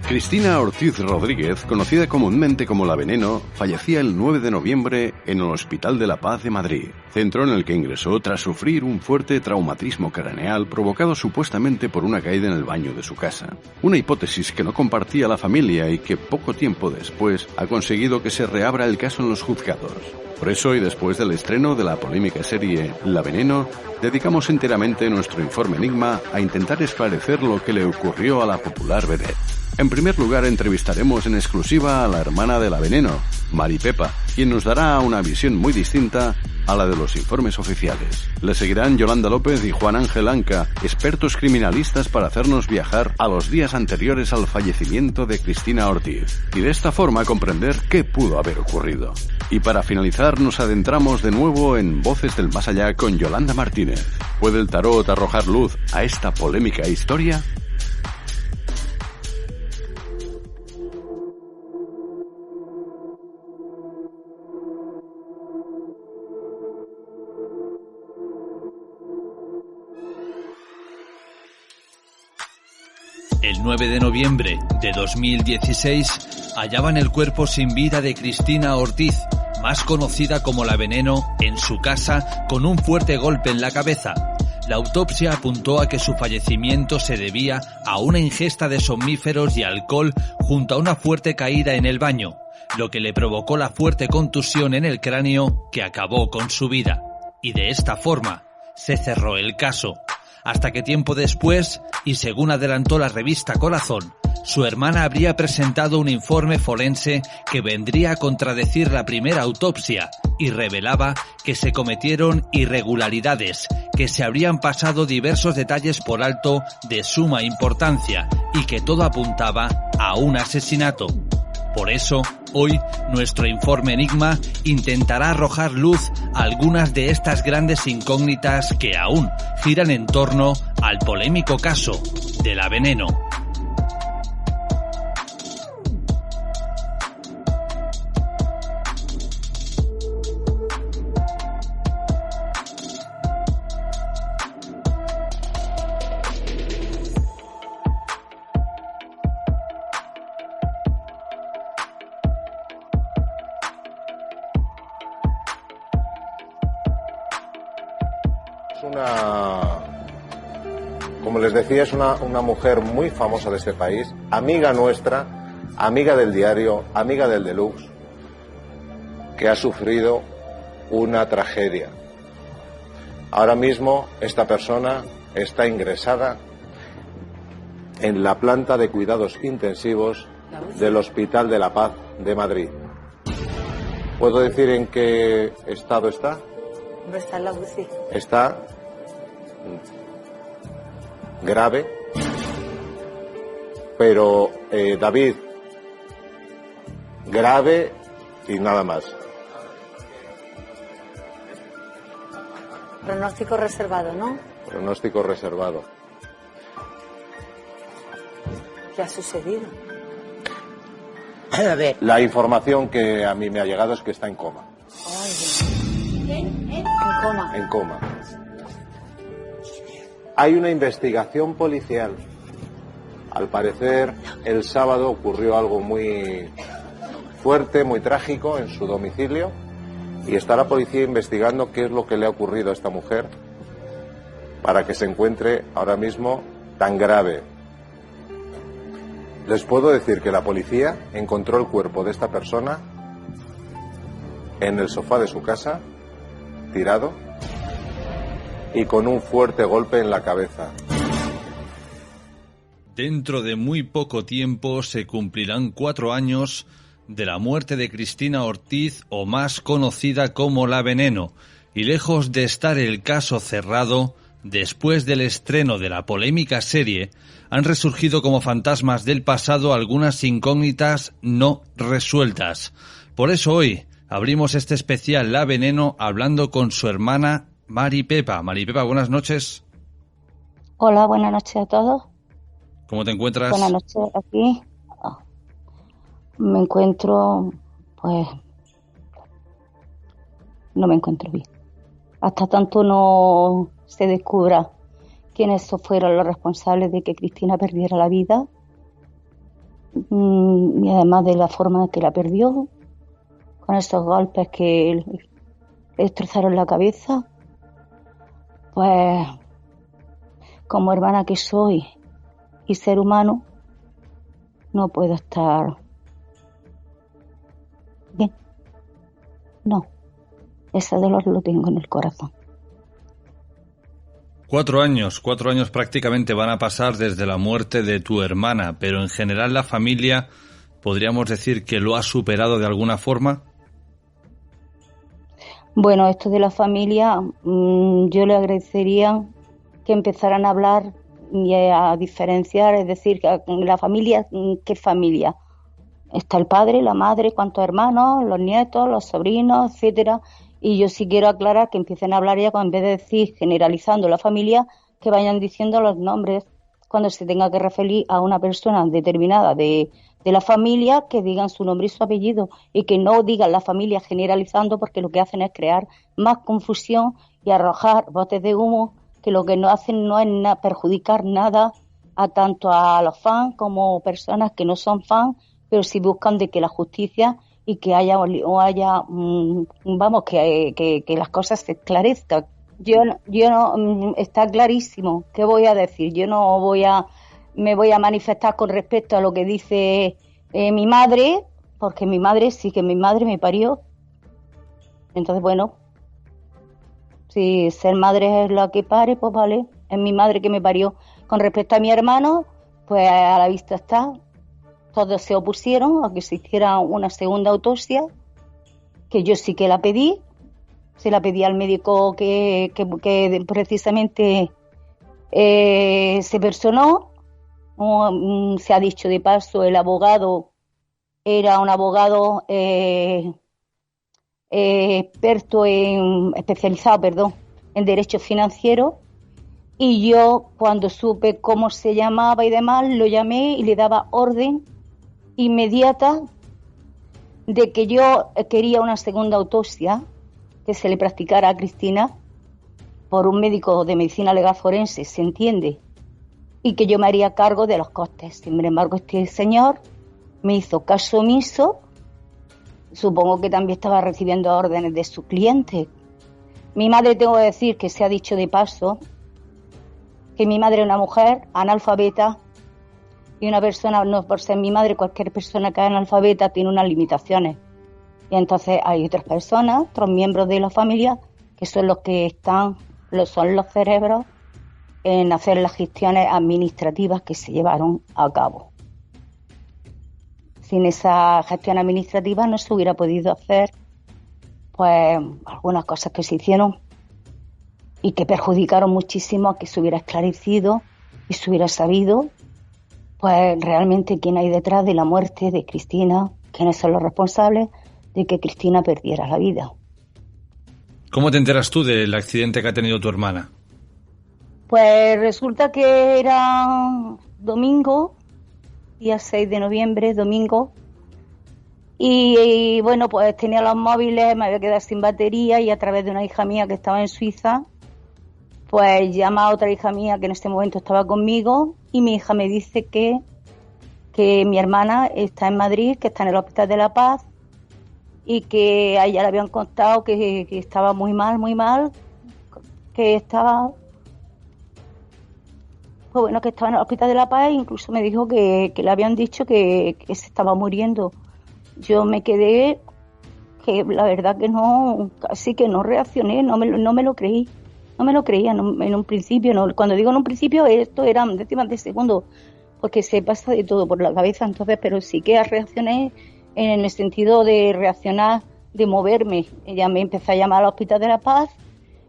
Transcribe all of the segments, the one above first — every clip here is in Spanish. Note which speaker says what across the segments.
Speaker 1: Cristina Ortiz Rodríguez, conocida comúnmente como La Veneno, fallecía el 9 de noviembre en el Hospital de la Paz de Madrid, centro en el que ingresó tras sufrir un fuerte traumatismo craneal provocado supuestamente por una caída en el baño de su casa. Una hipótesis que no compartía la familia y que poco tiempo después ha conseguido que se reabra el caso en los juzgados. Por eso, y después del estreno de la polémica serie La Veneno, dedicamos enteramente nuestro informe Enigma a intentar esclarecer lo que le ocurrió a la popular vedette. En primer lugar, entrevistaremos en exclusiva a la hermana de La Veneno, Mari Pepa, quien nos dará una visión muy distinta a la de los informes oficiales. Le seguirán Yolanda López y Juan Ángel Anca, expertos criminalistas, para hacernos viajar a los días anteriores al fallecimiento de Cristina Ortiz y de esta forma comprender qué pudo haber ocurrido. Y para finalizar nos adentramos de nuevo en Voces del Más Allá con Yolanda Martínez. ¿Puede el tarot arrojar luz a esta polémica historia?
Speaker 2: El 9 de noviembre de 2016 hallaban el cuerpo sin vida de Cristina Ortiz, más conocida como La Veneno, en su casa con un fuerte golpe en la cabeza. La autopsia apuntó a que su fallecimiento se debía a una ingesta de somníferos y alcohol junto a una fuerte caída en el baño, lo que le provocó la fuerte contusión en el cráneo que acabó con su vida. Y de esta forma se cerró el caso. Hasta que tiempo después, y según adelantó la revista Corazón, su hermana habría presentado un informe forense que vendría a contradecir la primera autopsia y revelaba que se cometieron irregularidades, que se habrían pasado diversos detalles por alto de suma importancia y que todo apuntaba a un asesinato. Por eso, hoy, nuestro informe Enigma intentará arrojar luz a algunas de estas grandes incógnitas que aún giran en torno al polémico caso de La Veneno.
Speaker 3: Como les decía, es una mujer muy famosa de este país, amiga nuestra, amiga del diario, amiga del Deluxe, que ha sufrido una tragedia. Ahora mismo esta persona está ingresada en la planta de cuidados intensivos del Hospital de la Paz de Madrid. ¿Puedo decir en qué estado está?
Speaker 4: No está en la UCI.
Speaker 3: Está grave, pero David, grave y nada más.
Speaker 4: Pronóstico reservado, ¿no?
Speaker 3: Pronóstico reservado.
Speaker 4: ¿Qué ha sucedido?
Speaker 5: A ver.
Speaker 3: La información que a mí me ha llegado es que está en coma.
Speaker 4: En coma.
Speaker 3: En coma. Hay una investigación policial. Al parecer, el sábado ocurrió algo muy fuerte, muy trágico en su domicilio, y está la policía investigando qué es lo que le ha ocurrido a esta mujer para que se encuentre ahora mismo tan grave. Les puedo decir que la policía encontró el cuerpo de esta persona en el sofá de su casa, tirado y con un fuerte golpe en la cabeza.
Speaker 2: Dentro de muy poco tiempo se cumplirán 4 años de la muerte de Cristina Ortiz, o más conocida como La Veneno, y lejos de estar el caso cerrado, después del estreno de la polémica serie, han resurgido como fantasmas del pasado algunas incógnitas no resueltas. Por eso hoy abrimos este especial La Veneno hablando con su hermana Mari Pepa. Mari Pepa, buenas noches.
Speaker 5: Hola, buenas noches a todos.
Speaker 2: ¿Cómo te encuentras?
Speaker 5: Buenas noches aquí. Me encuentro, pues, no me encuentro bien. Hasta tanto no se descubra quiénes fueron los responsables de que Cristina perdiera la vida, y además de la forma en que la perdió, con esos golpes que le destrozaron la cabeza, pues como hermana que soy y ser humano, no puedo estar bien. No, ese dolor lo tengo en el corazón.
Speaker 2: 4 años prácticamente van a pasar desde la muerte de tu hermana, pero en general la familia, ¿podríamos decir que lo ha superado de alguna forma?
Speaker 5: Bueno, esto de la familia, yo le agradecería que empezaran a hablar y a diferenciar, es decir, que la familia, ¿qué familia? Está el padre, la madre, cuántos hermanos, los nietos, los sobrinos, etcétera. Y yo sí quiero aclarar que empiecen a hablar ya, en vez de decir generalizando la familia, que vayan diciendo los nombres cuando se tenga que referir a una persona determinada de la familia, que digan su nombre y su apellido y que no digan la familia generalizando, porque lo que hacen es crear más confusión y arrojar botes de humo, que lo que no hacen no es perjudicar nada a tanto a los fans como personas que no son fans, pero sí buscan de que la justicia y que haya que las cosas se esclarezcan. Yo no, está clarísimo. ¿Qué voy a decir? Yo no me voy a manifestar con respecto a lo que dice mi madre, porque mi madre me parió. Entonces, bueno, si ser madre es la que pare, pues vale, es mi madre que me parió. Con respecto a mi hermano, pues a la vista está. Todos se opusieron a que se hiciera una segunda autopsia, que yo sí que la pedí. Se la pedí al médico que precisamente se personó. Se ha dicho de paso, el abogado era un abogado especializado en derecho financiero. Y yo, cuando supe cómo se llamaba y demás, lo llamé y le daba orden inmediata de que yo quería una segunda autopsia que se le practicara a Cristina por un médico de medicina legal forense, se entiende, y que yo me haría cargo de los costes. Sin embargo, este señor me hizo caso omiso. Supongo que también estaba recibiendo órdenes de su cliente. Mi madre, tengo que decir que se ha dicho de paso que mi madre es una mujer analfabeta, y una persona, no por ser mi madre, cualquier persona que es analfabeta tiene unas limitaciones. Y entonces hay otras personas, otros miembros de la familia, que son los que son los cerebros en hacer las gestiones administrativas que se llevaron a cabo. Sin esa gestión administrativa no se hubiera podido hacer pues algunas cosas que se hicieron y que perjudicaron muchísimo a que se hubiera esclarecido y se hubiera sabido pues realmente quién hay detrás de la muerte de Cristina, quiénes son los responsables de que Cristina perdiera la vida.
Speaker 2: ¿Cómo te enteras tú del accidente que ha tenido tu hermana?
Speaker 5: Pues resulta que era domingo, día 6 de noviembre, domingo, y bueno, pues tenía los móviles, me había quedado sin batería, y a través de una hija mía que estaba en Suiza, pues llama a otra hija mía que en este momento estaba conmigo, y mi hija me dice que mi hermana está en Madrid, que está en el Hospital de la Paz, y que a ella le habían contado que estaba muy mal, que estaba... Pues bueno, que estaba en el Hospital de la Paz, e incluso me dijo que le habían dicho que se estaba muriendo. Yo me quedé, que la verdad que no, casi que no reaccioné, no me lo creí. No me lo creía en un principio. No. Cuando digo en un principio, esto eran décimas de segundo, porque se pasa de todo por la cabeza. Entonces, pero sí que reaccioné en el sentido de reaccionar, de moverme. Ella me empezó a llamar al Hospital de la Paz.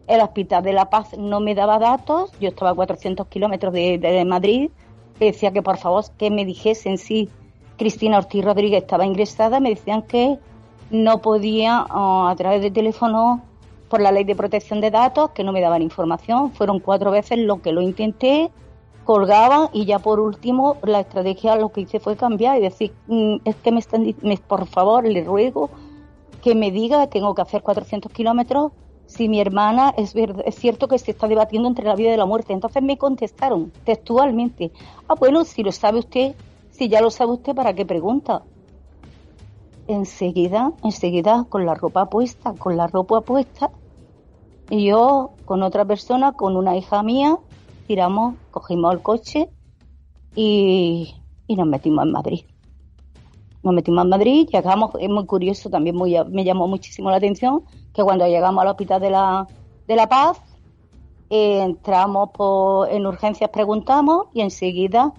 Speaker 5: El Hospital de la Paz no me daba datos. Yo estaba a 400 kilómetros de Madrid. Le decía que por favor que me dijesen si Cristina Ortiz Rodríguez estaba ingresada. Me decían que no podía, a través de teléfono, por la ley de protección de datos, que no me daban información. Fueron 4 veces lo que lo intenté, colgaban, y ya por último la estrategia lo que hice fue cambiar y decir, es que por favor, le ruego que me diga, tengo que hacer 400 kilómetros, si mi hermana es cierto que se está debatiendo entre la vida y la muerte. Entonces me contestaron textualmente, bueno, si lo sabe usted, Si ya lo sabe usted, ¿para qué pregunta? Enseguida, con la ropa puesta, y yo con otra persona, con una hija mía, cogimos el coche y nos metimos en Madrid. Llegamos, es muy curioso, también me llamó muchísimo la atención, que cuando llegamos al Hospital de la Paz, entramos en urgencias, preguntamos y enseguida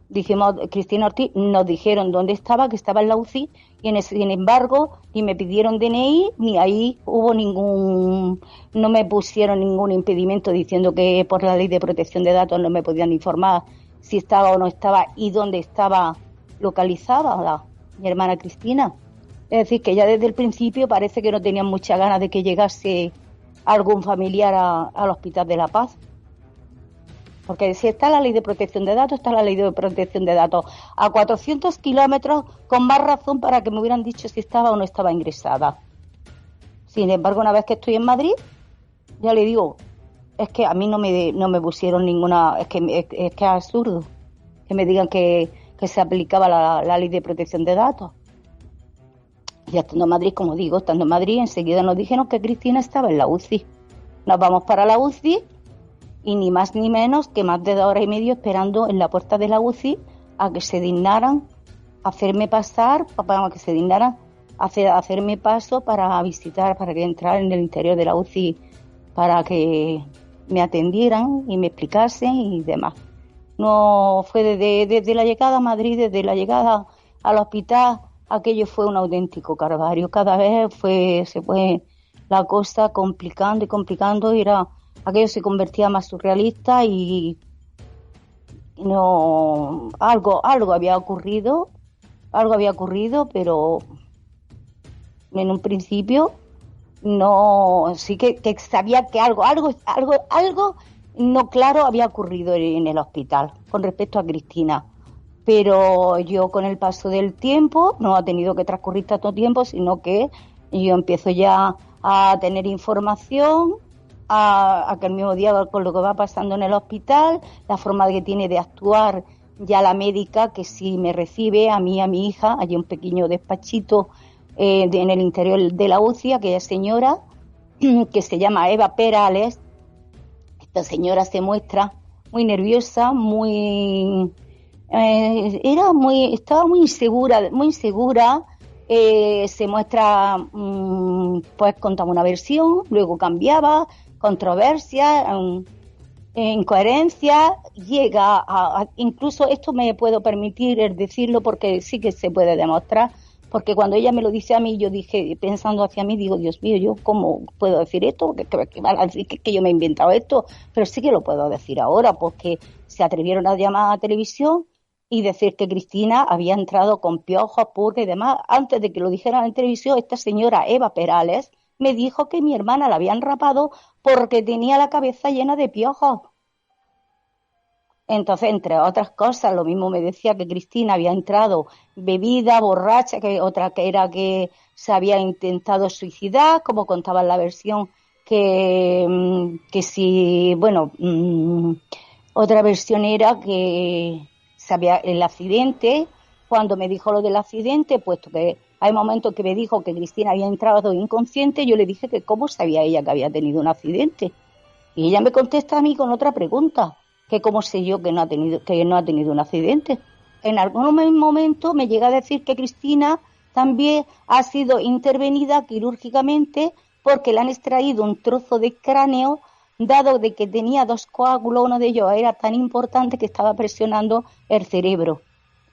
Speaker 5: dijimos, Cristina Ortiz, nos dijeron dónde estaba, que estaba en la UCI, y sin embargo, ni me pidieron DNI, ni ahí hubo no me pusieron ningún impedimento diciendo que por la ley de protección de datos no me podían informar si estaba o no estaba y dónde estaba localizada mi hermana Cristina. Es decir, que ya desde el principio parece que no tenían muchas ganas de que llegase algún familiar al Hospital de la Paz. Porque si está la ley de protección de datos, está la ley de protección de datos. A 400 kilómetros, con más razón para que me hubieran dicho si estaba o no estaba ingresada. Sin embargo, una vez que estoy en Madrid, ya le digo, es que a mí no me pusieron ninguna... Es que es absurdo que me digan que se aplicaba la ley de protección de datos. Y estando en Madrid, como digo, enseguida nos dijeron que Cristina estaba en la UCI. Nos vamos para la UCI y ni más ni menos que más de 2 horas y media esperando en la puerta de la UCI a que se dignaran a hacerme pasar, a que se dignaran a hacerme paso para visitar, para que entrara en el interior de la UCI, para que me atendieran y me explicasen y demás. No fue desde la llegada a Madrid, desde la llegada al hospital, aquello fue un auténtico calvario. Cada vez se fue la cosa complicando y complicando, aquello se convertía más surrealista y no, algo había ocurrido, pero en un principio no, sí que sabía que algo no claro había ocurrido en el hospital con respecto a Cristina. Pero yo con el paso del tiempo, no ha tenido que transcurrir tanto tiempo, sino que yo empiezo ya a tener información, a que el mismo día con lo que va pasando en el hospital, la forma que tiene de actuar ya la médica, que si me recibe a mí y a mi hija, hay un pequeño despachito en el interior de la UCI, aquella señora que se llama Eva Perales. Esta señora se muestra muy nerviosa, estaba muy insegura, se muestra, pues contaba una versión, luego cambiaba, controversia, incoherencia, llega incluso esto me puedo permitir decirlo porque sí que se puede demostrar, porque cuando ella me lo dice a mí, yo dije, pensando hacia mí, digo, Dios mío, ¿yo cómo puedo decir esto? Que van a decir que yo me he inventado esto, pero sí que lo puedo decir ahora, porque se atrevieron a llamar a televisión y decir que Cristina había entrado con piojos, purga y demás. Antes de que lo dijeran en televisión, esta señora Eva Perales me dijo que mi hermana la habían rapado porque tenía la cabeza llena de piojos. Entonces, entre otras cosas, lo mismo me decía que Cristina había entrado bebida, borracha, que otra que era que se había intentado suicidar, como contaba en la versión que si, bueno, otra versión era que sabía el accidente. Cuando me dijo lo del accidente, puesto que hay momentos que me dijo que Cristina había entrado inconsciente, yo le dije que cómo sabía ella que había tenido un accidente. Y ella me contesta a mí con otra pregunta, que cómo sé yo que no ha tenido un accidente. En algún momento me llega a decir que Cristina también ha sido intervenida quirúrgicamente porque le han extraído un trozo de cráneo, dado de que tenía 2 coágulos, uno de ellos era tan importante que estaba presionando el cerebro.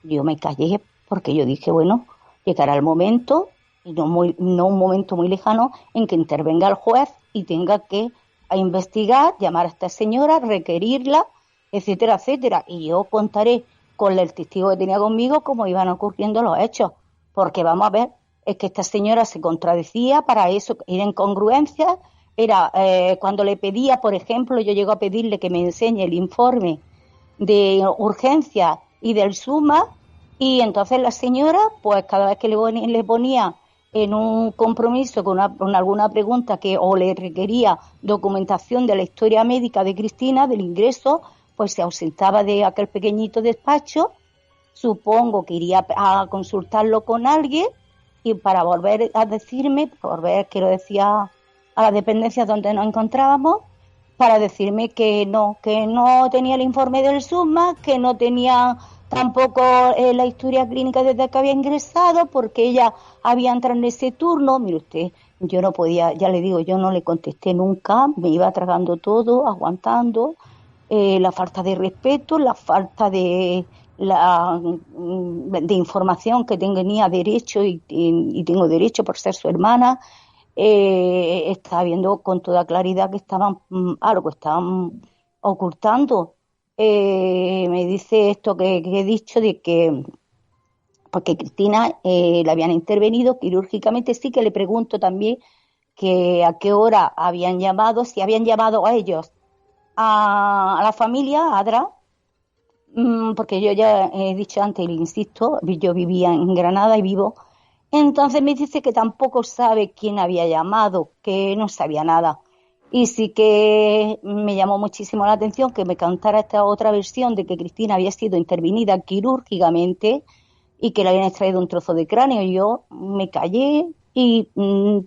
Speaker 5: Yo me callé porque yo dije, bueno, llegará el momento, y no un momento muy lejano, en que intervenga el juez y tenga que investigar, llamar a esta señora, requerirla, etcétera, etcétera. Y yo contaré con el testigo que tenía conmigo cómo iban ocurriendo los hechos. Porque vamos a ver, es que esta señora se contradecía, para eso era incongruencia. Era cuando le pedía, por ejemplo, yo llego a pedirle que me enseñe el informe de urgencia y del SUMA, y entonces la señora, pues cada vez que le ponía en un compromiso con alguna pregunta o le requería documentación de la historia médica de Cristina, del ingreso, pues se ausentaba de aquel pequeñito despacho supongo que iría a consultarlo con alguien y para volver a decirme, quiero decir, a las dependencias donde nos encontrábamos, para decirme que no tenía el informe del SUSMA, que no tenía tampoco la historia clínica desde que había ingresado, porque ella había entrado en ese turno. Mire usted, yo no podía, ya le digo, yo no le contesté nunca, me iba tragando todo, aguantando la falta de respeto, la falta de información que tenía derecho y tengo derecho por ser su hermana. Estaba viendo con toda claridad que estaban ocultando. Me dice esto que he dicho de que porque Cristina la habían intervenido quirúrgicamente. Sí que le pregunto también que a qué hora habían llamado, si habían llamado a ellos, a la familia, a Adra, porque yo ya he dicho antes y le insisto, yo vivía en Granada y vivo. Entonces me dice que tampoco sabe quién había llamado, que no sabía nada. Y sí que me llamó muchísimo la atención que me contara esta otra versión de que Cristina había sido intervenida quirúrgicamente y que le habían extraído un trozo de cráneo. Yo me callé y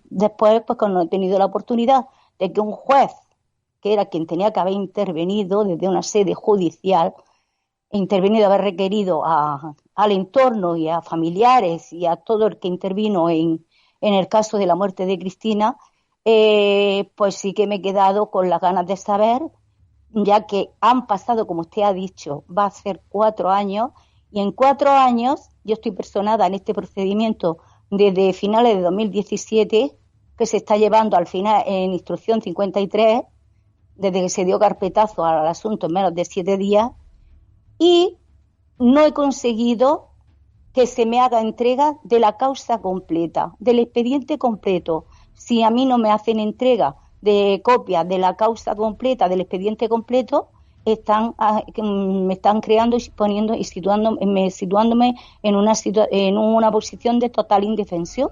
Speaker 5: después, pues cuando he tenido la oportunidad de que un juez, que era quien tenía que haber intervenido desde una sede judicial, haber requerido al entorno y a familiares y a todo el que intervino en el caso de la muerte de Cristina, pues sí que me he quedado con las ganas de saber, ya que han pasado, como usted ha dicho, va a ser 4 años, y en 4 años yo estoy personada en este procedimiento desde finales de 2017, que se está llevando al final en instrucción 53, desde que se dio carpetazo al asunto en menos de 7 días, y no he conseguido que se me haga entrega de la causa completa, del expediente completo. Si a mí no me hacen entrega de copias de la causa completa, del expediente completo, me están creando y poniendo y situándome en una posición de total indefensión.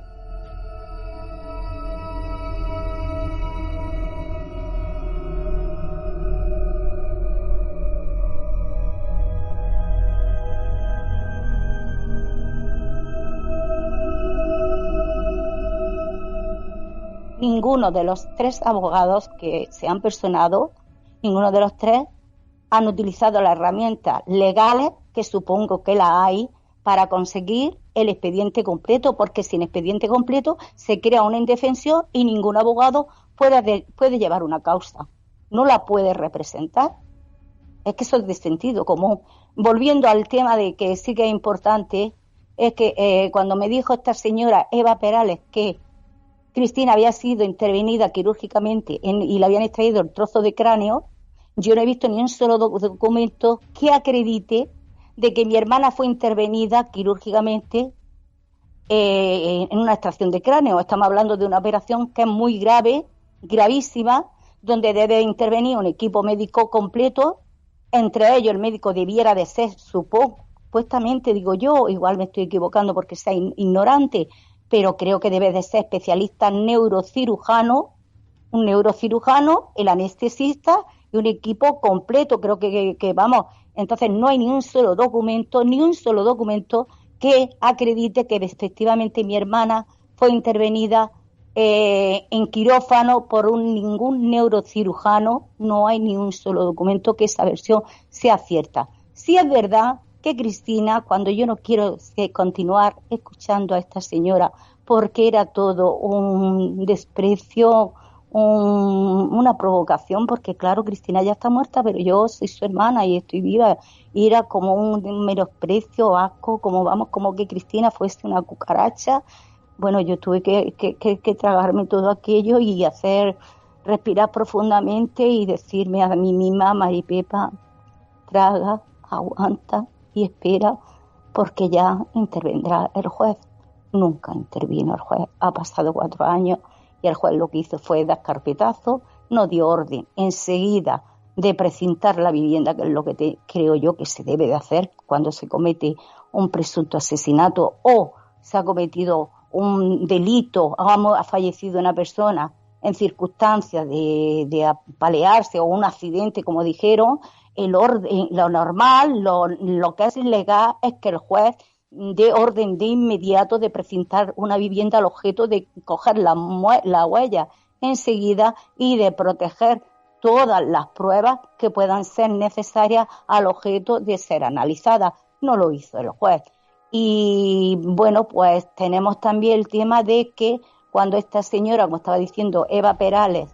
Speaker 5: Ninguno de los 3 abogados que se han personado, ninguno de los 3 han utilizado las herramientas legales, que supongo que las hay, para conseguir el expediente completo, porque sin expediente completo se crea una indefensión y ningún abogado puede llevar una causa, no la puede representar. Es que eso es de sentido común. Volviendo al tema de que sí que es importante, es que cuando me dijo esta señora Eva Perales que Cristina había sido intervenida quirúrgicamente y le habían extraído el trozo de cráneo, yo no he visto ni un solo documento que acredite de que mi hermana fue intervenida quirúrgicamente en una extracción de cráneo. Estamos hablando de una operación que es muy grave, gravísima, donde debe intervenir un equipo médico completo. Entre ellos el médico debiera de ser, supuestamente, digo yo, igual me estoy equivocando porque sea ignorante, pero creo que debe de ser especialista neurocirujano, un neurocirujano, el anestesista y un equipo completo. Creo que vamos, entonces no hay ni un solo documento que acredite que efectivamente mi hermana fue intervenida en quirófano por ningún neurocirujano. No hay ni un solo documento que esa versión sea cierta. Sí es verdad que Cristina, cuando yo no quiero continuar escuchando a esta señora, porque era todo un desprecio, una provocación, porque claro, Cristina ya está muerta, pero yo soy su hermana y estoy viva, y era como un menosprecio, asco, como que Cristina fuese una cucaracha. Bueno, yo tuve que tragarme todo aquello y respirar profundamente y decirme a mí misma, Maripepa, traga, aguanta y espera, porque ya intervendrá el juez. Nunca intervino el juez. Ha pasado 4 años y el juez lo que hizo fue dar carpetazo, no dio orden enseguida de precintar la vivienda, que es lo que creo yo que se debe de hacer cuando se comete un presunto asesinato o se ha cometido un delito, ha fallecido una persona en circunstancias de apalearse o un accidente, como dijeron. el orden, lo normal, lo que es legal es que el juez dé orden de inmediato de precintar una vivienda al objeto de coger la huella enseguida y de proteger todas las pruebas que puedan ser necesarias al objeto de ser analizadas. No lo hizo el juez. Y bueno, pues tenemos también el tema de que cuando esta señora, como estaba diciendo Eva Perales,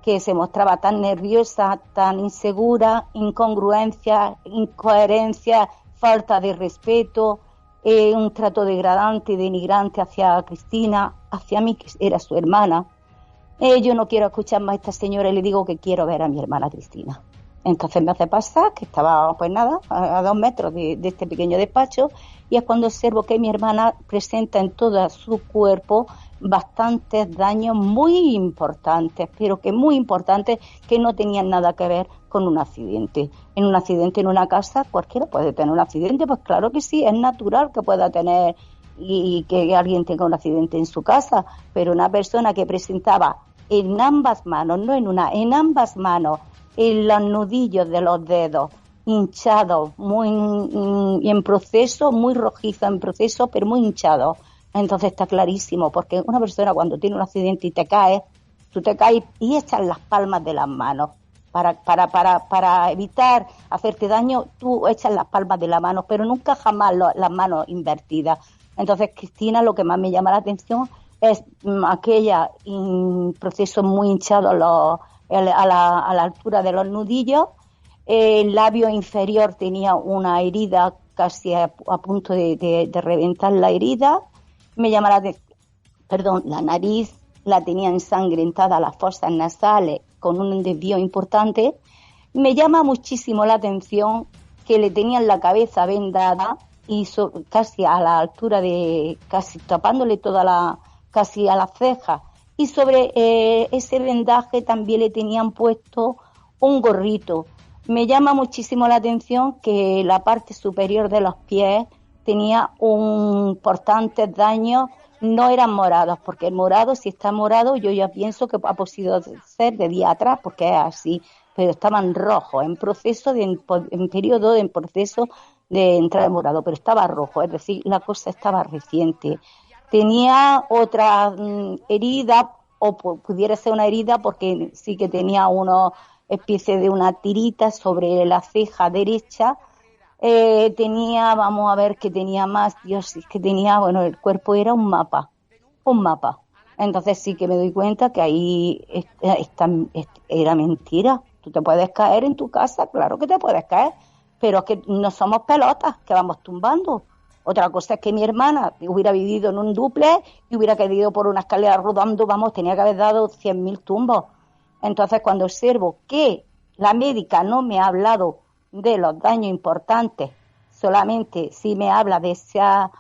Speaker 5: que se mostraba tan nerviosa, tan insegura, incongruencia, incoherencia, falta de respeto, un trato degradante y denigrante hacia Cristina, hacia mí, que era su hermana. Yo no quiero escuchar más a esta señora y le digo que quiero ver a mi hermana Cristina. Entonces me hace pasar, que estaba pues nada, a 2 metros de este pequeño despacho, y es cuando observo que mi hermana presenta en todo su cuerpo bastantes daños muy importantes, pero que muy importantes, que no tenían nada que ver con un accidente. En un accidente en una casa, cualquiera puede tener un accidente, pues claro que sí, es natural que pueda tener y que alguien tenga un accidente en su casa, pero una persona que presentaba en ambas manos, no en una, en ambas manos, en los nudillos de los dedos, hinchados, muy en proceso, muy rojizo en proceso, pero muy hinchado. Entonces está clarísimo, porque una persona cuando tiene un accidente y te caes, tú te caes y echas las palmas de las manos. Para evitar hacerte daño, tú echas las palmas de las manos, pero nunca jamás las manos invertidas. Entonces, Cristina, lo que más me llama la atención es aquella proceso muy hinchado a la altura de los nudillos. El labio inferior tenía una herida casi a punto de reventar la herida. Me llama la nariz la tenía ensangrentada, las fosas nasales con un desvío importante. Me llama muchísimo la atención que le tenían la cabeza vendada y casi a la altura casi tapándole casi a las cejas. Y sobre ese vendaje también le tenían puesto un gorrito. Me llama muchísimo la atención que la parte superior de los pies tenía importantes daños. No eran morados, porque el morado, si está morado, yo ya pienso que ha podido ser de día atrás, porque es así, pero estaban rojos, en proceso en proceso de entrar en morado, pero estaba rojo, es decir, la cosa estaba reciente. Tenía otra herida, o pudiera ser una herida, porque sí que tenía una especie de una tirita sobre la ceja derecha. Tenía, vamos a ver qué tenía más, Dios, es que tenía, bueno, el cuerpo era un mapa. Entonces sí que me doy cuenta que ahí era mentira. Tú te puedes caer en tu casa, claro que te puedes caer, pero es que no somos pelotas que vamos tumbando. Otra cosa es que mi hermana hubiera vivido en un dúplex y hubiera caído por una escalera rodando, tenía que haber dado 100.000 tumbos. Entonces cuando observo que la médica no me ha hablado de los daños importantes, solamente si me habla de esa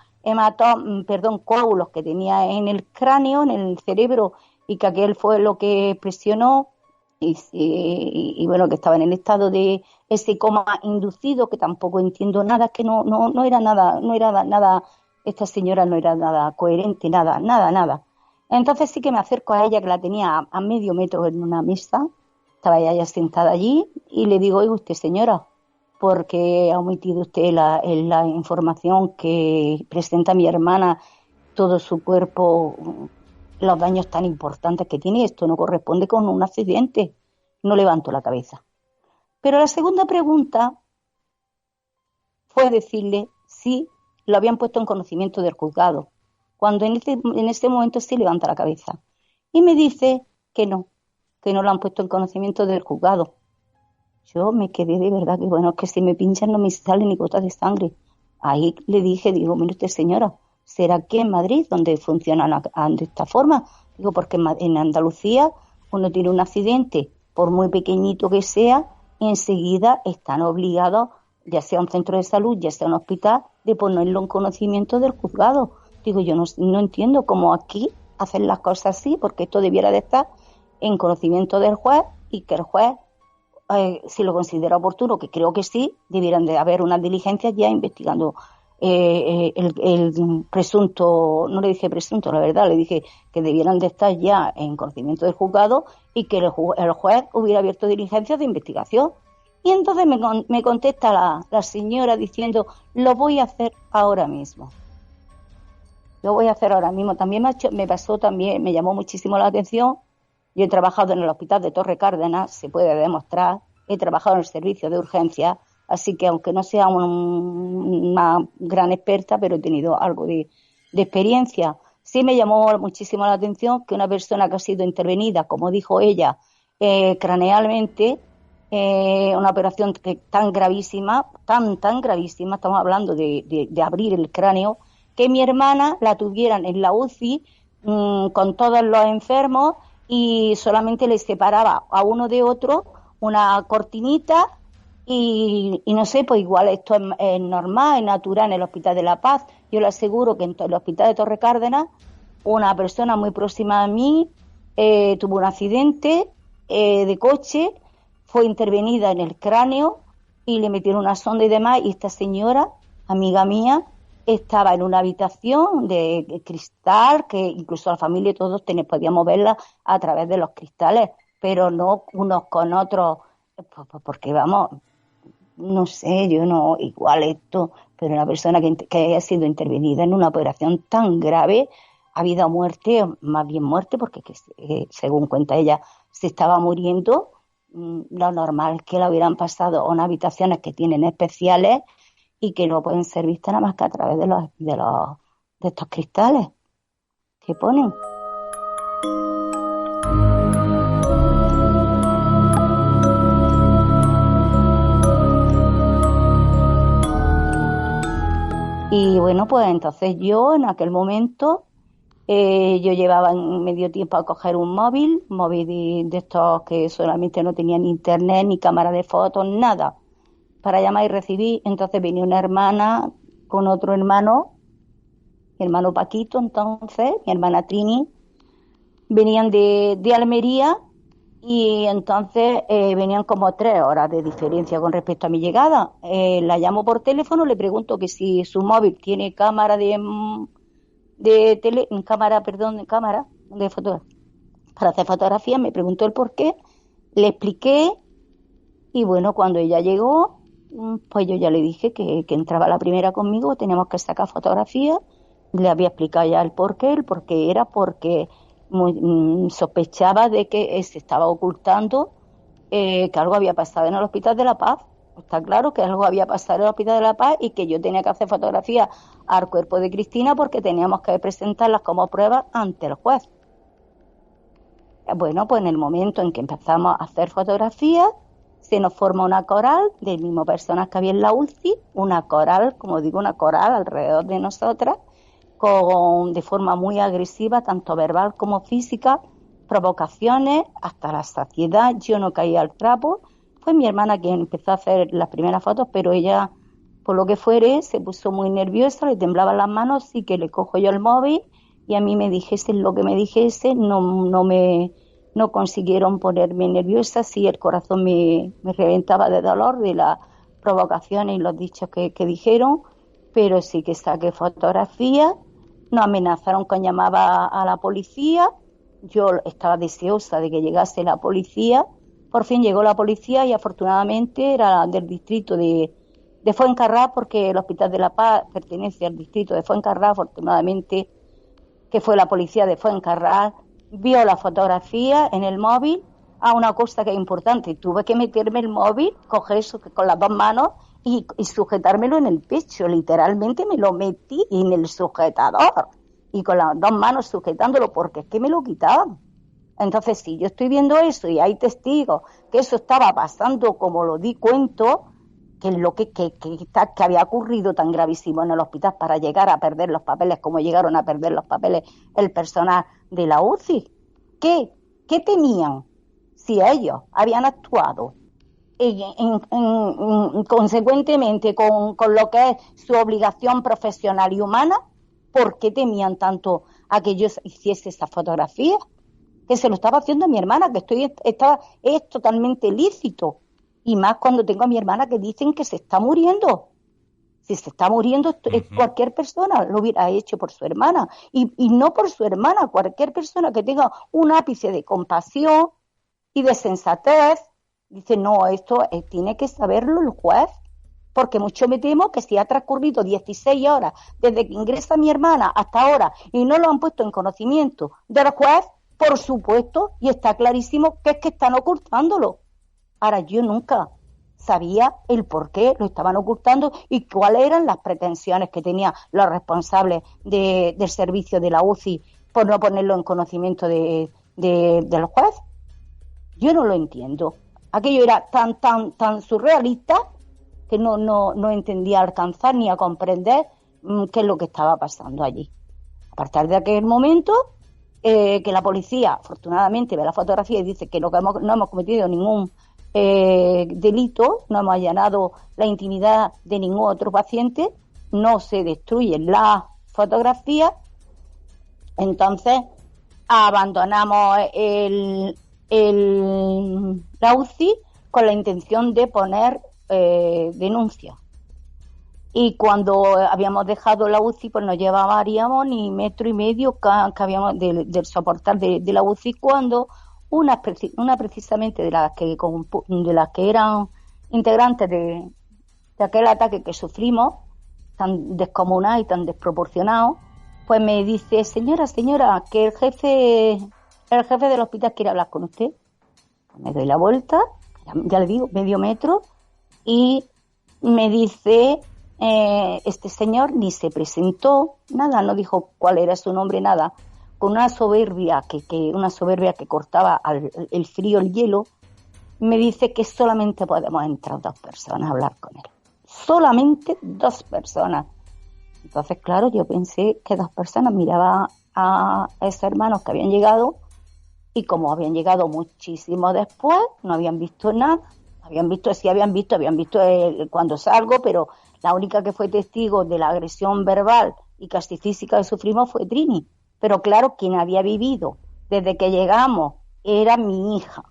Speaker 5: coágulos que tenía en el cráneo, en el cerebro, y que aquel fue lo que presionó, y bueno, que estaba en el estado de ese coma inducido, que tampoco entiendo nada, que no era nada, esta señora no era nada coherente, nada. Entonces sí que me acerco a ella, que la tenía a medio metro en una mesa, estaba ella sentada allí, y le digo, oiga usted, señora, porque ha omitido usted la información que presenta mi hermana, todo su cuerpo, los daños tan importantes que tiene. Esto no corresponde con un accidente. No levanto la cabeza. Pero la segunda pregunta fue decirle si lo habían puesto en conocimiento del juzgado, cuando en este momento sí levanta la cabeza. Y me dice que no lo han puesto en conocimiento del juzgado. Yo me quedé de verdad que, bueno, que si me pinchan no me sale ni gota de sangre. Ahí le dije, digo, mire usted, señora, ¿será que en Madrid donde funcionan de esta forma? Digo, porque en Andalucía uno tiene un accidente, por muy pequeñito que sea, enseguida están obligados, ya sea un centro de salud, ya sea un hospital, de ponerlo en conocimiento del juzgado. Digo, yo no entiendo cómo aquí hacen las cosas así, porque esto debiera de estar en conocimiento del juez y que el juez, si lo considera oportuno, que creo que sí, debieran de haber unas diligencias ya investigando el presunto, no le dije presunto, la verdad, le dije que debieran de estar ya en conocimiento del juzgado y que el juez hubiera abierto diligencias de investigación. Y entonces me contesta la señora diciendo, lo voy a hacer ahora mismo. Lo voy a hacer ahora mismo. También me llamó muchísimo la atención. Yo he trabajado en el hospital de Torre Cárdenas, se puede demostrar. He trabajado en el servicio de urgencia, así que aunque no sea una gran experta, pero he tenido algo de experiencia. Sí me llamó muchísimo la atención que una persona que ha sido intervenida, como dijo ella, cranealmente, una operación tan gravísima, tan gravísima, estamos hablando de abrir el cráneo, que mi hermana la tuvieran en la UCI con todos los enfermos y solamente les separaba a uno de otro una cortinita y no sé, pues igual esto es normal, es natural en el Hospital de la Paz. Yo le aseguro que en el Hospital de Torre Cárdenas una persona muy próxima a mí tuvo un accidente de coche, fue intervenida en el cráneo y le metieron una sonda y demás, y esta señora, amiga mía, estaba en una habitación de cristal, que incluso la familia y todos podíamos verla a través de los cristales, pero no unos con otros, porque vamos, no sé, yo no, igual esto, pero una persona que haya sido intervenida en una operación tan grave, ha vida o muerte, más bien muerte, porque según cuenta ella, se estaba muriendo, lo normal es que la hubieran pasado a unas habitaciones que tienen especiales y que no pueden ser vistas nada más que a través de estos cristales que ponen. Y bueno, pues entonces yo en aquel momento yo llevaba en medio tiempo a coger un móvil de estos que solamente no tenían internet, ni cámara de fotos, nada, para llamar y recibir. Entonces venía una hermana con otro hermano, mi hermano Paquito, entonces, mi hermana Trini, venían de Almería y entonces venían como 3 horas de diferencia con respecto a mi llegada. La llamo por teléfono, le pregunto que si su móvil tiene cámara de foto para hacer fotografías. Me preguntó el por qué, le expliqué y bueno, cuando ella llegó, pues yo ya le dije que entraba la primera conmigo, teníamos que sacar fotografías. Le había explicado ya el por qué era porque sospechaba de que se estaba ocultando que algo había pasado en el Hospital de la Paz. Está claro que algo había pasado en el Hospital de la Paz y que yo tenía que hacer fotografías al cuerpo de Cristina porque teníamos que presentarlas como pruebas ante el juez. Bueno, pues en el momento en que empezamos a hacer fotografías, se nos forma una coral del mismo personas que había en la UCI, una coral, como digo, una coral alrededor de nosotras, de forma muy agresiva, tanto verbal como física, provocaciones hasta la saciedad. Yo no caía al trapo. Fue mi hermana quien empezó a hacer las primeras fotos, pero ella, por lo que fuere, se puso muy nerviosa, le temblaban las manos, así que le cojo yo el móvil y a mí me dijese lo que me dijese, no consiguieron ponerme nerviosa, sí, el corazón me reventaba de dolor de las provocaciones y los dichos que dijeron, pero sí que saqué fotografías. Nos amenazaron con llamar a la policía. Yo estaba deseosa de que llegase la policía. Por fin llegó la policía y afortunadamente era del distrito de Fuencarrás, porque el Hospital de la Paz pertenece al distrito de Fuencarrás. Afortunadamente que fue la policía de Fuencarrás, vio la fotografía en el móvil. A una cosa que es importante, tuve que meterme el móvil, coger eso con las 2 manos y sujetármelo en el pecho. Literalmente me lo metí en el sujetador y con las 2 manos sujetándolo porque es que me lo quitaban. Entonces, si yo estoy viendo eso y hay testigos que eso estaba pasando como lo di cuento, que es lo que había ocurrido tan gravísimo en el hospital para llegar a perder los papeles como llegaron a perder los papeles el personal de la UCI. ¿Qué tenían si ellos habían actuado consecuentemente con lo que es su obligación profesional y humana? ¿Por qué temían tanto a que yo hiciese esa fotografía? Que se lo estaba haciendo a mi hermana, que es totalmente lícito. Y más cuando tengo a mi hermana que dicen que se está muriendo. Si se está muriendo, cualquier persona lo hubiera hecho por su hermana. Y no por su hermana, cualquier persona que tenga un ápice de compasión y de sensatez Dice, no, esto tiene que saberlo el juez, porque mucho me temo que si ha transcurrido 16 horas desde que ingresa mi hermana hasta ahora y no lo han puesto en conocimiento del juez, por supuesto, y está clarísimo que es que están ocultándolo. Ahora, yo nunca sabía el por qué lo estaban ocultando y cuáles eran las pretensiones que tenían los responsables del servicio de la UCI por no ponerlo en conocimiento del juez. Yo no lo entiendo. Aquello era tan surrealista que no entendía alcanzar ni a comprender qué es lo que estaba pasando allí. A partir de aquel momento, que la policía, afortunadamente, ve la fotografía y dice que no hemos cometido ningún delito, no hemos allanado la intimidad de ningún otro paciente, no se destruyen las fotografías, entonces abandonamos la UCI con la intención de poner denuncia. Y cuando habíamos dejado la UCI, pues no llevaríamos ni metro y medio que habíamos del soportar de la UCI, cuando una precisamente de las que eran integrantes de aquel ataque que sufrimos, tan descomunal y tan desproporcionado, pues me dice, señora, que el jefe del hospital quiere hablar con usted. Me doy la vuelta, ya le digo, medio metro, y me dice, este señor ni se presentó, nada, no dijo cuál era su nombre, nada, con una soberbia que cortaba el frío, el hielo, me dice que solamente podemos entrar 2 personas a hablar con él. Solamente 2 personas. Entonces, claro, yo pensé que 2 personas, miraba a esos hermanos que habían llegado, y como habían llegado muchísimo después, no habían visto nada. Habían visto cuando salgo, pero la única que fue testigo de la agresión verbal y casi física que sufrimos fue Trini. Pero claro, quien había vivido desde que llegamos era mi hija.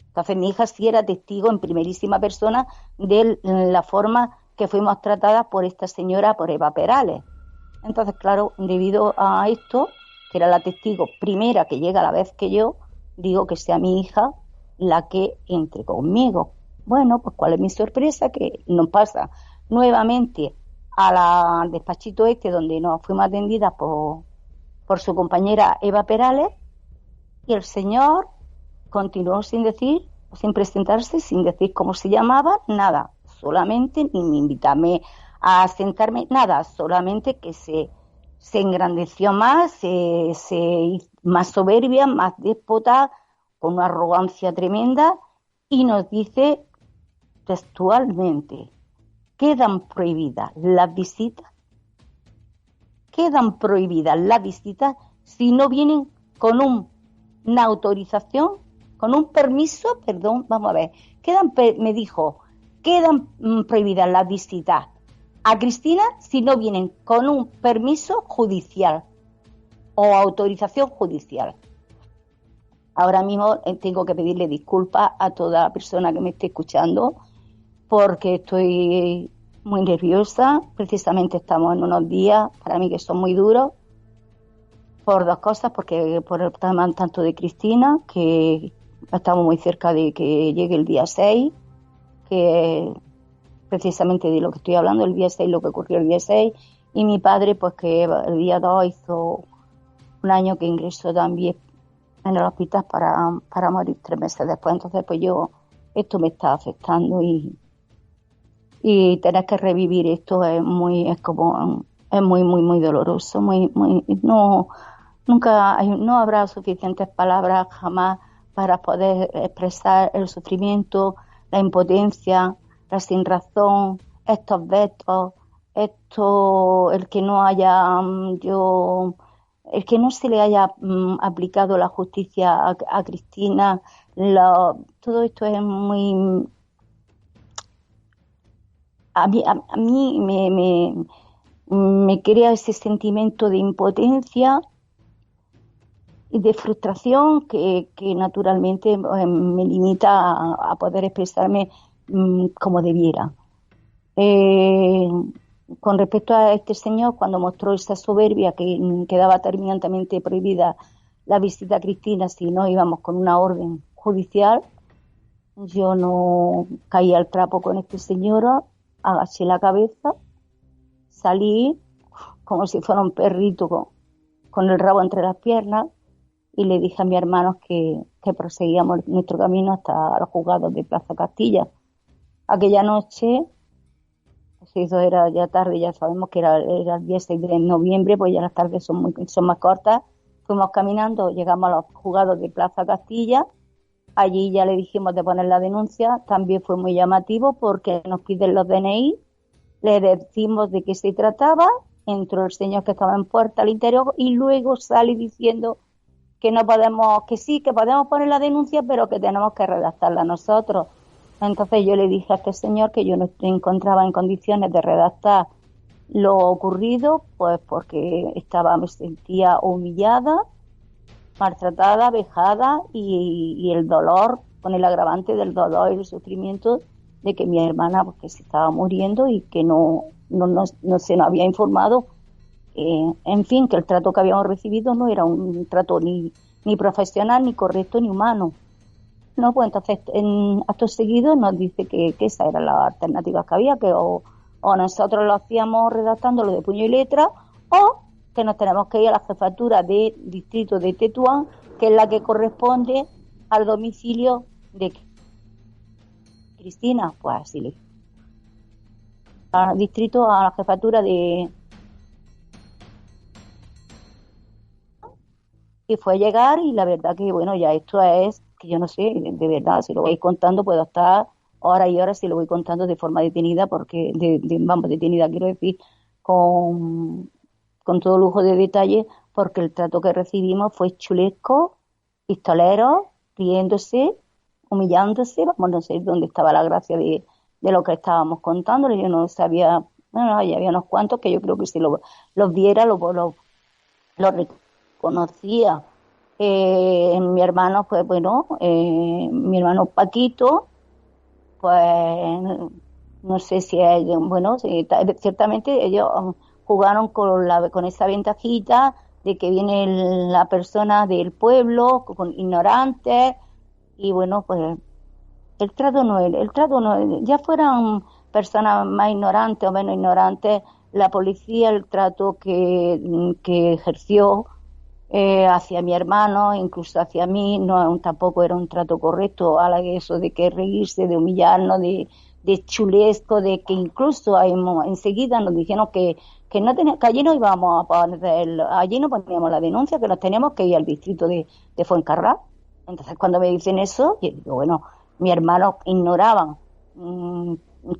Speaker 5: Entonces mi hija sí era testigo en primerísima persona de la forma que fuimos tratadas por esta señora, por Eva Perales. Entonces, claro, debido a esto, que era la testigo primera que llega a la vez que yo, digo que sea mi hija la que entre conmigo. Bueno, pues cuál es mi sorpresa, que nos pasa nuevamente al despachito donde nos fuimos atendidas por su compañera Eva Perales, y el señor continuó sin presentarse, sin decir cómo se llamaba, nada, solamente ni me invitarme a sentarme, nada, solamente que se engrandeció más, se más soberbia, más déspota, con una arrogancia tremenda, y nos dice textualmente, quedan prohibidas las visitas si no vienen con una autorización, con un permiso, vamos a ver, me dijo, quedan prohibidas las visitas a Cristina si no vienen con un permiso judicial o autorización judicial. Ahora mismo tengo que pedirle disculpas a toda persona que me esté escuchando, porque estoy muy nerviosa. Precisamente estamos en unos días, para mí, que son muy duros, por 2 cosas, porque por el tema tanto de Cristina, que estamos muy cerca de que llegue el día 6, que precisamente de lo que estoy hablando, el día 6, lo que ocurrió el día 6, y mi padre, pues que el día 2 hizo un año que ingresó también en el hospital para morir 3 meses después. Entonces, pues esto me está afectando, y tener que revivir esto es muy doloroso, no habrá suficientes palabras jamás para poder expresar el sufrimiento, la impotencia, la sinrazón, estos vetos, el que no se le haya aplicado la justicia a Cristina, todo esto es muy... A mí me crea ese sentimiento de impotencia y de frustración que naturalmente me limita a poder expresarme como debiera. Con respecto a este señor, cuando mostró esa soberbia que quedaba terminantemente prohibida la visita a Cristina si no íbamos con una orden judicial, Yo no caí al trapo con esta señora, agaché la cabeza, salí como si fuera un perrito con el rabo entre las piernas y le dije a mis hermanos que proseguíamos nuestro camino hasta los juzgados de Plaza Castilla. Aquella noche, era ya tarde, ya sabemos que era el día 6 de noviembre, pues ya las tardes son más cortas. Fuimos caminando, llegamos a los juzgados de Plaza Castilla. Allí ya le dijimos de poner la denuncia. También fue muy llamativo porque nos piden los DNI, le decimos de qué se trataba, entró el señor que estaba en puerta al interior y luego sale diciendo que no podemos, que sí, que podemos poner la denuncia, pero que tenemos que redactarla nosotros. Entonces yo le dije a este señor que yo no me encontraba en condiciones de redactar lo ocurrido, pues porque me sentía humillada, maltratada, vejada y el dolor, con el agravante del dolor y el sufrimiento de que mi hermana pues, que se estaba muriendo y que no se nos había informado. En fin, que el trato que habíamos recibido no era un trato ni profesional, ni correcto, ni humano. No, pues entonces en acto seguido nos dice que esas eran las alternativas que había, que o nosotros lo hacíamos redactándolo de puño y letra, o que nos tenemos que ir a la jefatura de distrito de Tetuán, que es la que corresponde al domicilio de Cristina. Pues así le al distrito, a la jefatura de... Y fue a llegar y la verdad que, bueno, ya esto es, que yo no sé, de verdad, si lo voy contando puedo estar horas y horas si lo voy contando de forma detenida, porque, detenida quiero decir, con todo lujo de detalle, porque el trato que recibimos fue chulesco, pistolero, riéndose, humillándose, vamos, no sé dónde estaba la gracia de lo que estábamos contando, yo no sabía, bueno, ya había unos cuantos que yo creo que si los viera, los reconocía. Mi hermano, pues bueno, mi hermano Paquito, pues no sé si bueno, ciertamente ellos jugaron con esa ventajita de que viene la persona del pueblo, con ignorantes, y bueno, pues el trato no, ya fueran personas más ignorantes o menos ignorantes, la policía, el trato que ejerció hacia mi hermano, incluso hacia mí, no tampoco era un trato correcto, a la que eso de que reírse, de humillarnos, de chulesco, de que incluso enseguida nos dijeron que allí no íbamos a poner, allí no poníamos la denuncia, que nos teníamos que ir al distrito de Fuencarral. Entonces cuando me dicen eso, yo digo, bueno, mi hermano ignoraban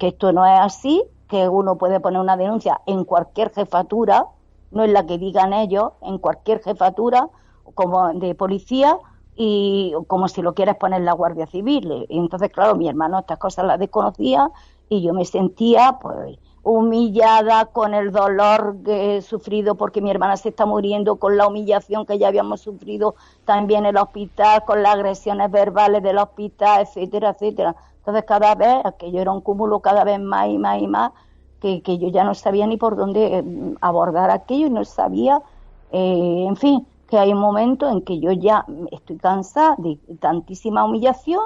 Speaker 5: que esto no es así, que uno puede poner una denuncia en cualquier jefatura, no es la que digan ellos, en cualquier jefatura como de policía, y como si lo quieres poner la Guardia Civil. Y entonces, claro, mi hermano estas cosas las desconocía y yo me sentía pues humillada, con el dolor que he sufrido porque mi hermana se está muriendo, con la humillación que ya habíamos sufrido también en el hospital, con las agresiones verbales del hospital, etcétera, etcétera. Entonces cada vez, aquello era un cúmulo cada vez más y más y más, que yo ya no sabía ni por dónde abordar aquello y no sabía, en fin, que hay un momento en que yo ya estoy cansada de tantísima humillación,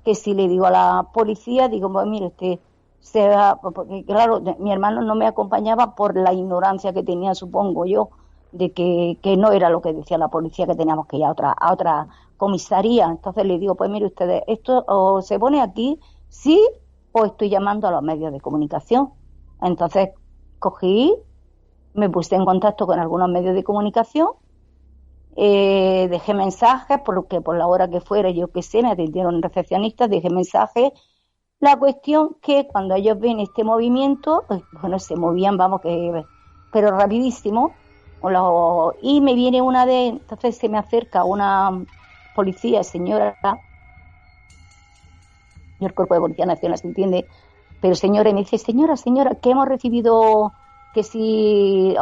Speaker 5: que si le digo a la policía, digo, pues mire, usted se va, porque claro, mi hermano no me acompañaba por la ignorancia que tenía, supongo yo, de que no era lo que decía la policía, que teníamos que ir a otra comisaría. Entonces le digo, pues mire ustedes, esto o se pone aquí, sí, o estoy llamando a los medios de comunicación. Entonces cogí, me puse en contacto con algunos medios de comunicación, dejé mensajes, porque por la hora que fuera, yo qué sé, me atendieron recepcionistas, dejé mensajes. La cuestión que cuando ellos ven este movimiento, pues, bueno, se movían, vamos, pero rapidísimo, y me viene entonces se me acerca una policía, señora, el Cuerpo de Policía Nacional, se entiende, pero señora, y me dice, señora, que hemos recibido que si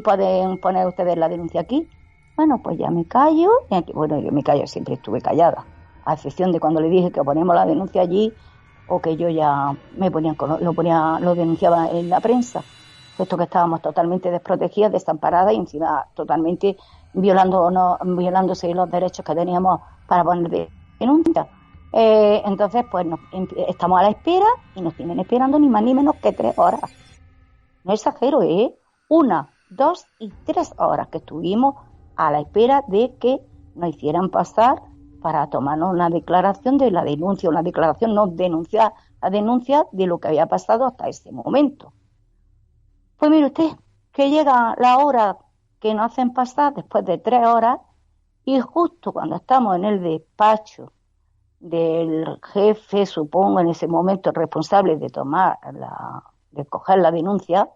Speaker 5: pueden poner ustedes la denuncia aquí. Bueno, pues ya me callo, bueno, yo me callo, siempre estuve callada, a excepción de cuando le dije que ponemos la denuncia allí, o que yo ya lo denunciaba en la prensa, puesto que estábamos totalmente desprotegidas, desamparadas y encima totalmente violándose los derechos que teníamos para poner denuncia. Entonces, pues estamos a la espera y nos tienen esperando ni más ni menos que 3 horas. No exagero, 1, 2 y 3 horas que estuvimos a la espera de que nos hicieran pasar para tomarnos una declaración de la denuncia, una declaración, no denunciar, la denuncia de lo que había pasado hasta ese momento. Pues mire usted, que llega la hora que nos hacen pasar después de 3 horas y justo cuando estamos en el despacho del jefe, supongo, en ese momento responsable de de coger la denuncia,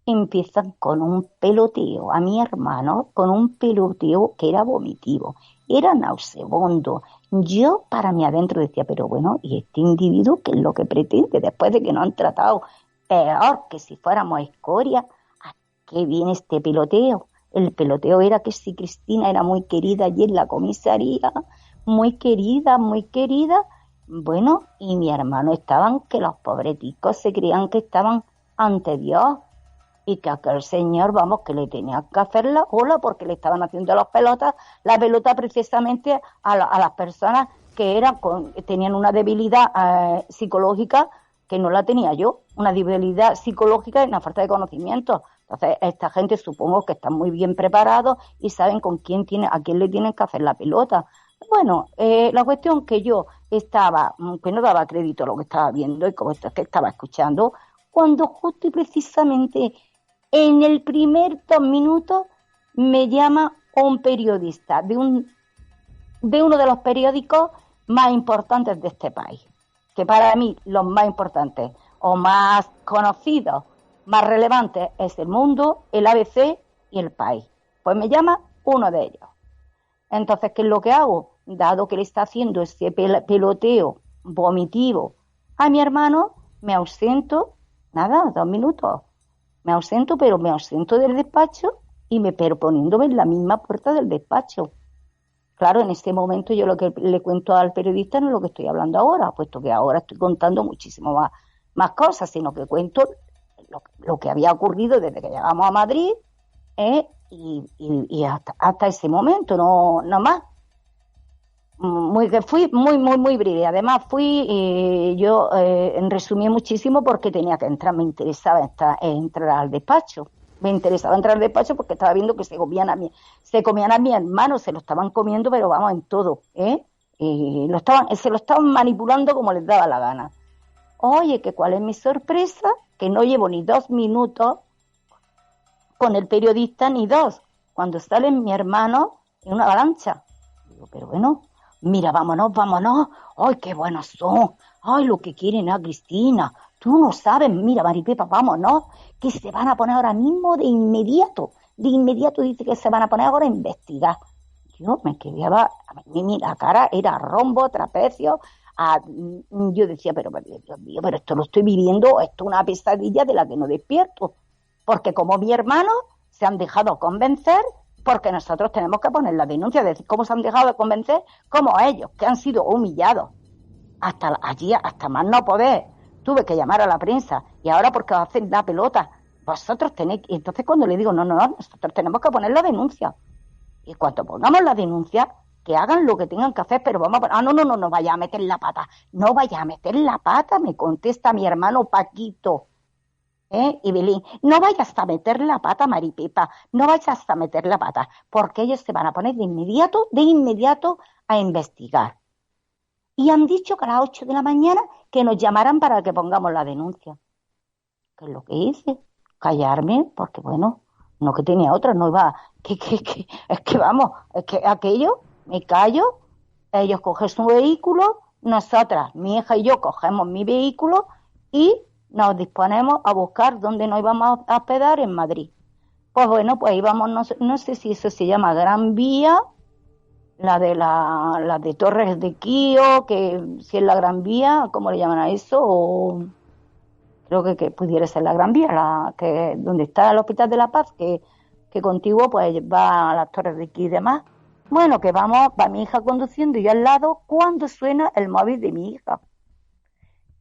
Speaker 5: empiezan con un peloteo a mi hermano, con un peloteo que era vomitivo, era nauseabundo. Yo para mí adentro decía, pero bueno, ¿y este individuo qué es lo que pretende después de que nos han tratado peor que si fuéramos escoria? ¿A qué viene este peloteo? El peloteo era que si Cristina era muy querida allí en la comisaría, muy querida, bueno, y mi hermano estaban que los pobreticos se creían que estaban ante Dios y que aquel señor, vamos, que le tenía que hacer la ola porque le estaban haciendo la pelota precisamente a las personas que tenían una debilidad psicológica que no la tenía yo, una debilidad psicológica y una falta de conocimiento. Entonces, esta gente supongo que están muy bien preparados y saben a quién le tienen que hacer la pelota. Bueno, la cuestión que yo que no daba crédito a lo que estaba viendo y como esto que estaba escuchando, cuando justo y precisamente en el primer 2 minutos me llama un periodista de uno de los periódicos más importantes de este país, que para mí los más importantes o más conocidos, más relevantes es El Mundo, el ABC y El País. Pues me llama uno de ellos. Entonces, ¿qué es lo que hago? Dado que le está haciendo ese peloteo vomitivo a mi hermano, me ausento, 2 minutos. Me ausento del despacho pero poniéndome en la misma puerta del despacho. Claro, en este momento yo lo que le cuento al periodista no es lo que estoy hablando ahora, puesto que ahora estoy contando muchísimo más cosas, sino que cuento lo que había ocurrido desde que llegamos a Madrid y hasta ese momento, no más. Fui muy breve. Además yo resumí muchísimo porque tenía que entrar, me interesaba entrar al despacho. Me interesaba entrar al despacho porque estaba viendo que se comían a mi hermano, se lo estaban comiendo, pero vamos, en todo, y se lo estaban manipulando como les daba la gana. Oye, que cuál es mi sorpresa, que no llevo ni 2 minutos con el periodista, ni 2, cuando sale mi hermano en una avalancha. Digo, pero bueno, mira, vámonos, ay, qué buenos son, ay, lo que quieren a Cristina, tú no sabes, mira, Maripepa, vámonos, que se van a poner ahora mismo de inmediato dice que se van a poner ahora a investigar. Yo me quedé, la cara era rombo, trapecio, yo decía, pero Dios mío, pero esto lo estoy viviendo, esto es una pesadilla de la que no despierto, porque como mi hermano se han dejado convencer, porque nosotros tenemos que poner la denuncia, de decir cómo se han dejado de convencer, como ellos, que han sido humillados, hasta más no poder. Tuve que llamar a la prensa, y ahora porque hacen la pelota, vosotros tenéis, y entonces cuando le digo, no, nosotros tenemos que poner la denuncia, y cuando pongamos la denuncia, que hagan lo que tengan que hacer, pero vamos a poner, no vaya a meter la pata, me contesta mi hermano Paquito, y Belín, no vayas a meter la pata, Maripepa, no vayas a meter la pata, porque ellos se van a poner de inmediato a investigar. Y han dicho que a las 8 de la mañana que nos llamaran para que pongamos la denuncia. ¿Qué es lo que hice? Callarme, porque bueno, no que tenía otra, no iba, es que aquello, me callo, ellos cogen su vehículo, nosotras, mi hija y yo cogemos mi vehículo y nos disponemos a buscar dónde nos íbamos a hospedar en Madrid. Pues bueno, pues íbamos, no sé si eso se llama Gran Vía, la de Torres de Quío, que si es la Gran Vía, ¿cómo le llaman a eso? O creo que pudiera ser la Gran Vía, que donde está el Hospital de la Paz, que contiguo pues va a las Torres de Quío y demás. Bueno, que va mi hija conduciendo y yo al lado cuando suena el móvil de mi hija.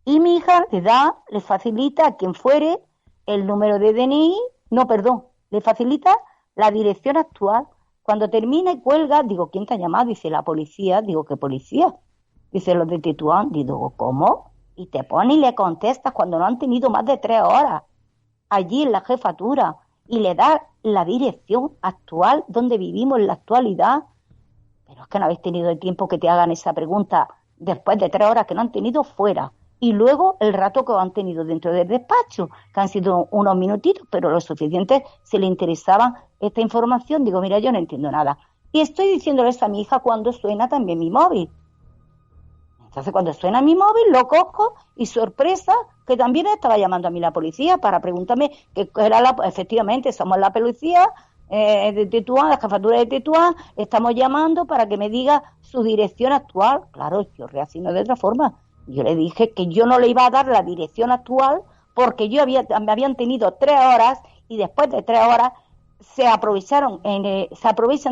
Speaker 5: Y mi hija le facilita a quien fuere el número de DNI, le facilita la dirección actual. Cuando termina y cuelga, digo, ¿quién te ha llamado? Dice, la policía. Digo, ¿qué policía? Dice, los de Tetuán. Digo, ¿cómo? Y te pone y le contestas cuando no han tenido más de 3 horas allí en la jefatura y le das la dirección actual donde vivimos en la actualidad. Pero es que no habéis tenido el tiempo que te hagan esa pregunta después de 3 horas que no han tenido fuera. Y luego el rato que han tenido dentro del despacho, que han sido unos minutitos, pero lo suficiente si le interesaba esta información. Digo, mira, yo no entiendo nada. Y estoy diciéndoles a mi hija cuando suena también mi móvil. Entonces cuando suena mi móvil lo cojo y sorpresa que también estaba llamando a mí la policía para preguntarme que era efectivamente somos la policía de Tetuán, la jefatura de Tetuán, estamos llamando para que me diga su dirección actual. Claro, yo reacciono de otra forma. Yo le dije que yo no le iba a dar la dirección actual porque me habían tenido 3 horas y después de 3 horas se aprovechan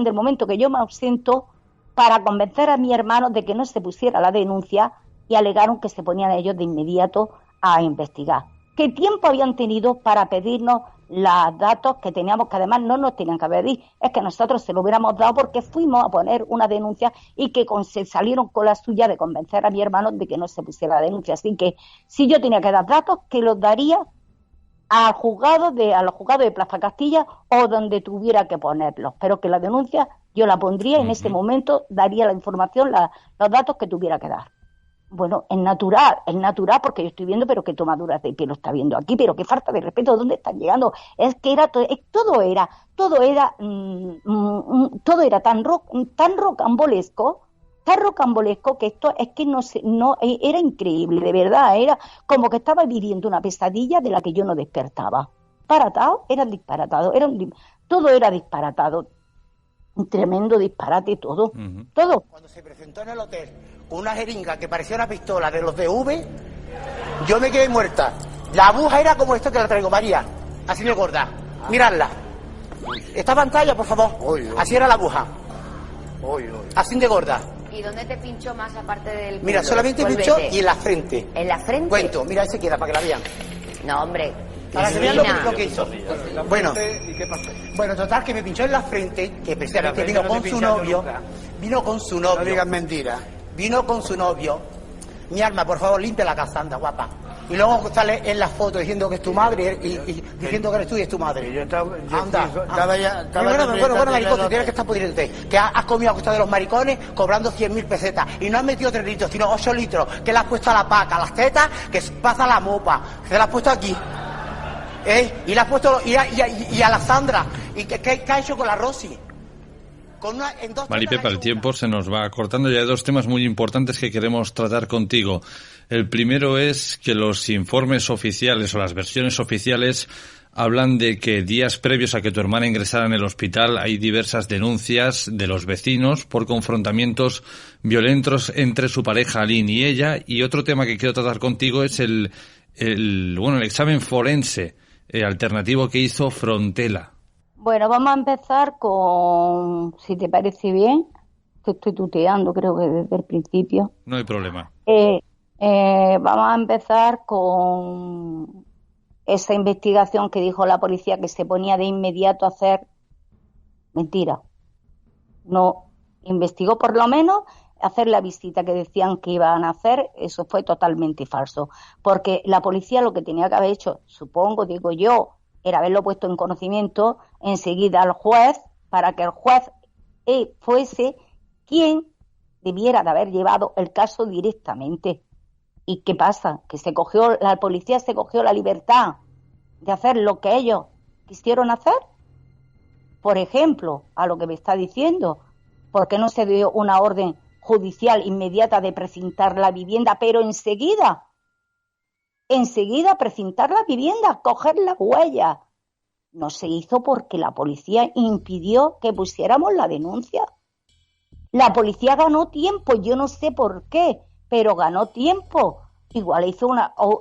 Speaker 5: del momento que yo me ausento para convencer a mi hermano de que no se pusiera la denuncia y alegaron que se ponían ellos de inmediato a investigar. ¿Qué tiempo habían tenido para pedirnos los datos que teníamos, que además no nos tenían que pedir? Es que nosotros se lo hubiéramos dado porque fuimos a poner una denuncia y que se salieron con la suya de convencer a mi hermano de que no se pusiera la denuncia. Así que si yo tenía que dar datos, que los daría a los juzgados de Plaza Castilla o donde tuviera que ponerlos, pero que la denuncia yo la pondría y en ese momento daría la información, los datos que tuviera que dar. Bueno, es natural porque yo estoy viendo, pero qué tomaduras de pelo está viendo aquí, pero qué falta de respeto, ¿dónde están llegando? Es que todo era tan rocambolesco que esto es que no era increíble, de verdad, era como que estaba viviendo una pesadilla de la que yo no despertaba. Todo era disparatado. Un tremendo disparate todo. Todo.
Speaker 6: Cuando se presentó en el hotel con una jeringa que parecía una pistola de los de V, yo me quedé muerta. La aguja era como esta que la traigo, María, así de gorda. Miradla. Esta pantalla, por favor. Así era la aguja. Así de gorda.
Speaker 7: ¿Y dónde te pinchó más aparte del...
Speaker 6: Mira, solamente pinchó y en la frente.
Speaker 7: ¿En la frente?
Speaker 6: Cuento, mira, ahí se queda para que la vean.
Speaker 7: No, hombre.
Speaker 6: Para que vean lo que hizo. Bueno, bueno, total, que me pinchó en la frente, que precisamente vino con su novio. Vino con su novio.
Speaker 8: No digas mentira.
Speaker 6: Vino con su novio. Mi alma, por favor, limpia la casa, anda, guapa. Y luego sale en la foto diciendo que es tu madre y diciendo que eres tú y es tu madre.
Speaker 8: Yo estaba
Speaker 6: Bueno, maricón, tú tienes que estar pudriéndote. Que has comido a costa de los maricones cobrando 100.000 pesetas. Y no has metido 3 litros, sino 8 litros. Que le has puesto a la paca, a las tetas, que pasa la mopa. Se la has puesto aquí. Y le has puesto... Y a la Sandra. ¿Y qué ha hecho con la Rosy?
Speaker 2: Maripepa, el tiempo se nos va cortando y hay 2 temas muy importantes que queremos tratar contigo. El primero es que los informes oficiales o las versiones oficiales hablan de que días previos a que tu hermana ingresara en el hospital hay diversas denuncias de los vecinos por confrontamientos violentos entre su pareja Aline y ella. Y otro tema que quiero tratar contigo es el examen forense alternativo que hizo Frontela.
Speaker 5: Bueno, vamos a empezar con, si te parece bien, que estoy tuteando creo que desde el principio.
Speaker 2: No hay problema.
Speaker 5: Vamos a empezar con esa investigación que dijo la policía que se ponía de inmediato a hacer. Mentira. No investigó por lo menos hacer la visita que decían que iban a hacer. Eso fue totalmente falso. Porque la policía lo que tenía que haber hecho, supongo, digo yo, era haberlo puesto en conocimiento enseguida al juez para que el juez fuese quien debiera de haber llevado el caso directamente. ¿Y qué pasa? Que la policía se cogió la libertad de hacer lo que ellos quisieron hacer. Por ejemplo, a lo que me está diciendo, ¿por qué no se dio una orden judicial inmediata de precintar la vivienda, pero enseguida precintar la vivienda, coger las huellas? No se hizo porque la policía impidió que pusiéramos la denuncia. La policía ganó tiempo, yo no sé por qué, pero ganó tiempo. Igual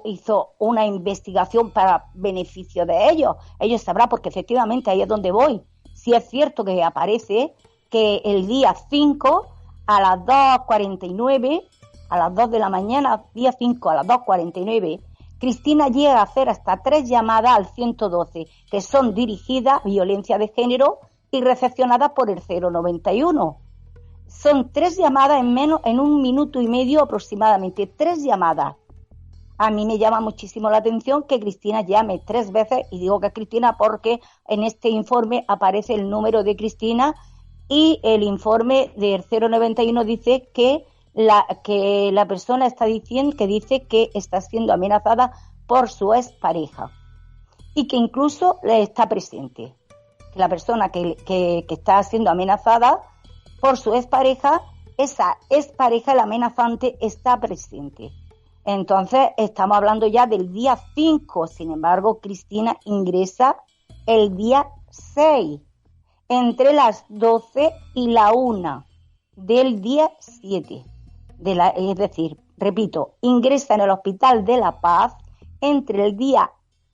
Speaker 5: hizo una investigación para beneficio de ellos. Ellos sabrán, porque efectivamente ahí es donde voy. Si es cierto que aparece que el día 5 a las 2:49, a las 2 de la mañana, día 5 a las 2:49, Cristina llega a hacer hasta 3 llamadas al 112, que son dirigidas a violencia de género y recepcionadas por el 091. Son 3 llamadas en 1 minuto y medio aproximadamente, 3 llamadas. A mí me llama muchísimo la atención que Cristina llame 3 veces, y digo que es Cristina porque en este informe aparece el número de Cristina, y el informe del 091 dice que la persona está diciendo que dice que está siendo amenazada por su expareja y que incluso le está presente. La persona que está siendo amenazada por su expareja, esa expareja, la amenazante, está presente. Entonces, estamos hablando ya del día 5. Sin embargo, Cristina ingresa el día 6, entre las 12 y la 1 del día 7. Es decir, repito, ingresa en el Hospital de la Paz entre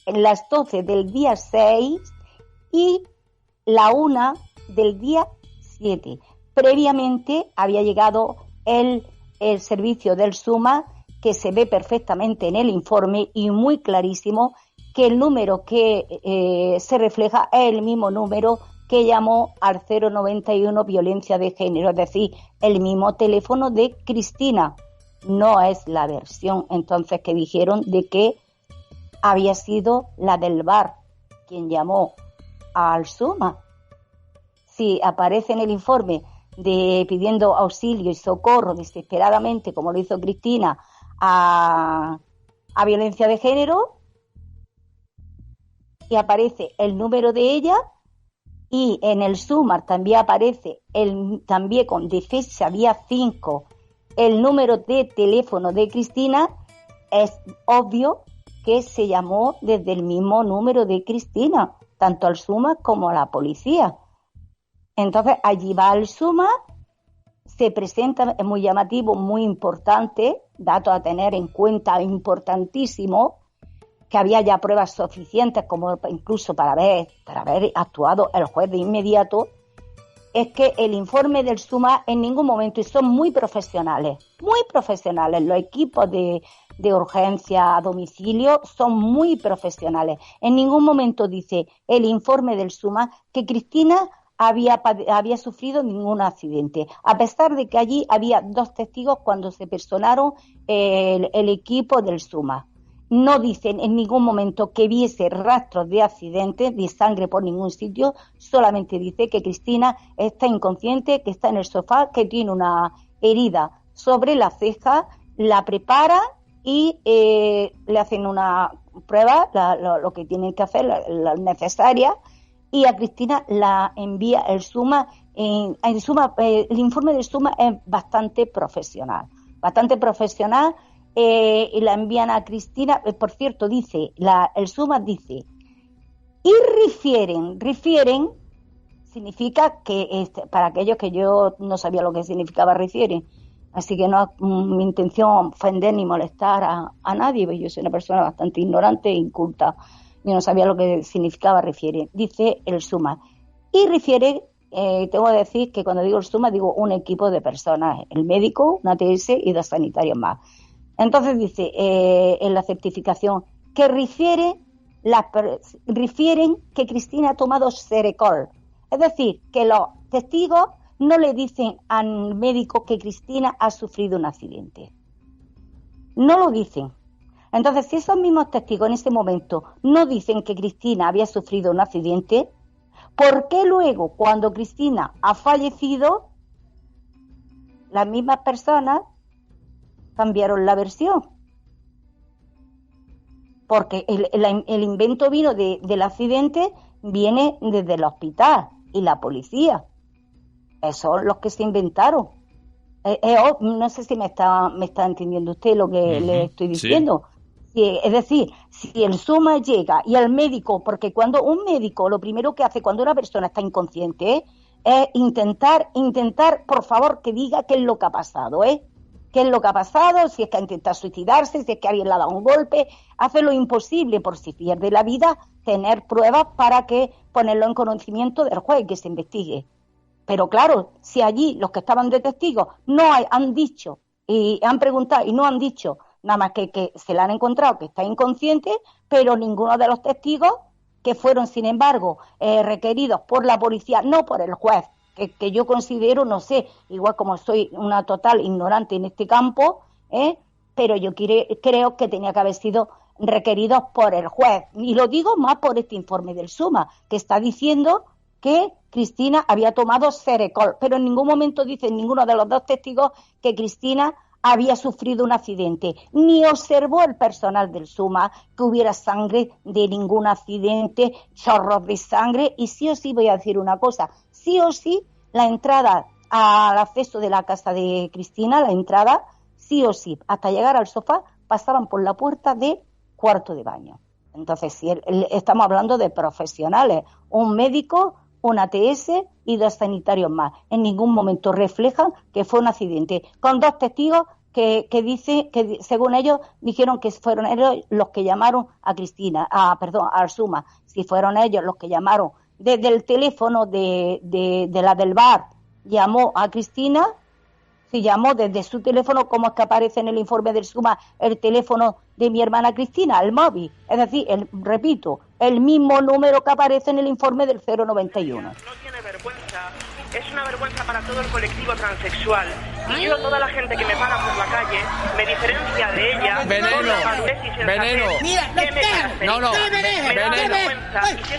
Speaker 5: las 12 del día 6 y la 1 del día 7. Previamente había llegado el servicio del SUMA, que se ve perfectamente en el informe y muy clarísimo que el número que se refleja es el mismo número que llamó al 091 violencia de género, es decir, el mismo teléfono de Cristina. No es la versión entonces que dijeron de que había sido la del bar quien llamó al SUMA. Si aparece en el informe pidiendo auxilio y socorro desesperadamente, como lo hizo Cristina, a violencia de género, y aparece el número de ella, y en el SUMAR también aparece también con de fecha día 5 el número de teléfono de Cristina, es obvio que se llamó desde el mismo número de Cristina, tanto al SUMAR como a la policía. Entonces allí va al SUMAR, se presenta, es muy llamativo, muy importante, dato a tener en cuenta importantísimo, que había ya pruebas suficientes como incluso para haber actuado el juez de inmediato, es que el informe del SUMA en ningún momento, y son muy profesionales, los equipos de urgencia a domicilio son muy profesionales, en ningún momento dice el informe del SUMA que Cristina había sufrido ningún accidente, a pesar de que allí había 2 testigos cuando se personaron el equipo del SUMA. No dicen en ningún momento que viese rastros de accidentes, de sangre por ningún sitio, solamente dice que Cristina está inconsciente, que está en el sofá, que tiene una herida sobre la ceja, la prepara y le hacen una prueba, lo que tienen que hacer, la necesaria, y a Cristina la envía el SUMA. El informe del SUMA es bastante profesional, y la envían a Cristina. Por cierto, dice el SUMA dice, y refieren significa que, para aquellos que yo no sabía lo que significaba refieren, así que no es mi intención ofender ni molestar a nadie, porque yo soy una persona bastante ignorante e inculta, yo no sabía lo que significaba refiere. Dice el SUMA, y refiere, tengo que decir que cuando digo el SUMA digo un equipo de personas, el médico, una ATS y 2 sanitarios más. Entonces dice en la certificación que refieren que Cristina ha tomado Serecol. Es decir, que los testigos no le dicen al médico que Cristina ha sufrido un accidente. No lo dicen. Entonces, si esos mismos testigos en ese momento no dicen que Cristina había sufrido un accidente, ¿por qué luego, cuando Cristina ha fallecido, las mismas personas cambiaron la versión? Porque el invento del accidente viene desde el hospital y la policía. Esos son los que se inventaron. No sé si me está entendiendo usted lo que le estoy diciendo. Sí. Es decir, si el SUMA llega y el médico, porque cuando un médico lo primero que hace cuando una persona está inconsciente es intentar, por favor, que diga qué es lo que ha pasado, qué es lo que ha pasado, si es que ha intentado suicidarse, si es que alguien le ha dado un golpe, hace lo imposible por si pierde la vida, tener pruebas para que ponerlo en conocimiento del juez, que se investigue. Pero claro, si allí los que estaban de testigos han dicho y han preguntado y no han dicho nada más que se la han encontrado, que está inconsciente, pero ninguno de los testigos que fueron, sin embargo, requeridos por la policía, no por el juez, que yo considero, no sé, igual como soy una total ignorante en este campo, pero yo creo que tenía que haber sido requeridos por el juez. Y lo digo más por este informe del SUMA, que está diciendo que Cristina había tomado Serecol, pero en ningún momento dice ninguno de los dos testigos que Cristina había sufrido un accidente, ni observó el personal del SUMA que hubiera sangre de ningún accidente, chorros de sangre, y sí o sí voy a decir una cosa, sí o sí la entrada al acceso de la casa de Cristina, la entrada, sí o sí, hasta llegar al sofá, pasaban por la puerta de cuarto de baño. Entonces, si estamos hablando de profesionales, un médico, un ATS y 2 sanitarios más. En ningún momento reflejan que fue un accidente, con 2 testigos que dice que según ellos dijeron que fueron ellos los que llamaron a Cristina, al SUMA. Si fueron ellos los que llamaron desde el teléfono de la del bar, llamó a Cristina. Si llamó desde su teléfono, como es que aparece en el informe del SUMA el teléfono de mi hermana Cristina, el móvil. Es decir, repito, el mismo número que aparece en el informe del 091.
Speaker 8: No tiene vergüenza. Es una vergüenza para todo el colectivo transexual. Y yo, toda la gente que me para por la calle, me diferencia de ella.
Speaker 9: Veneno.
Speaker 6: Mira,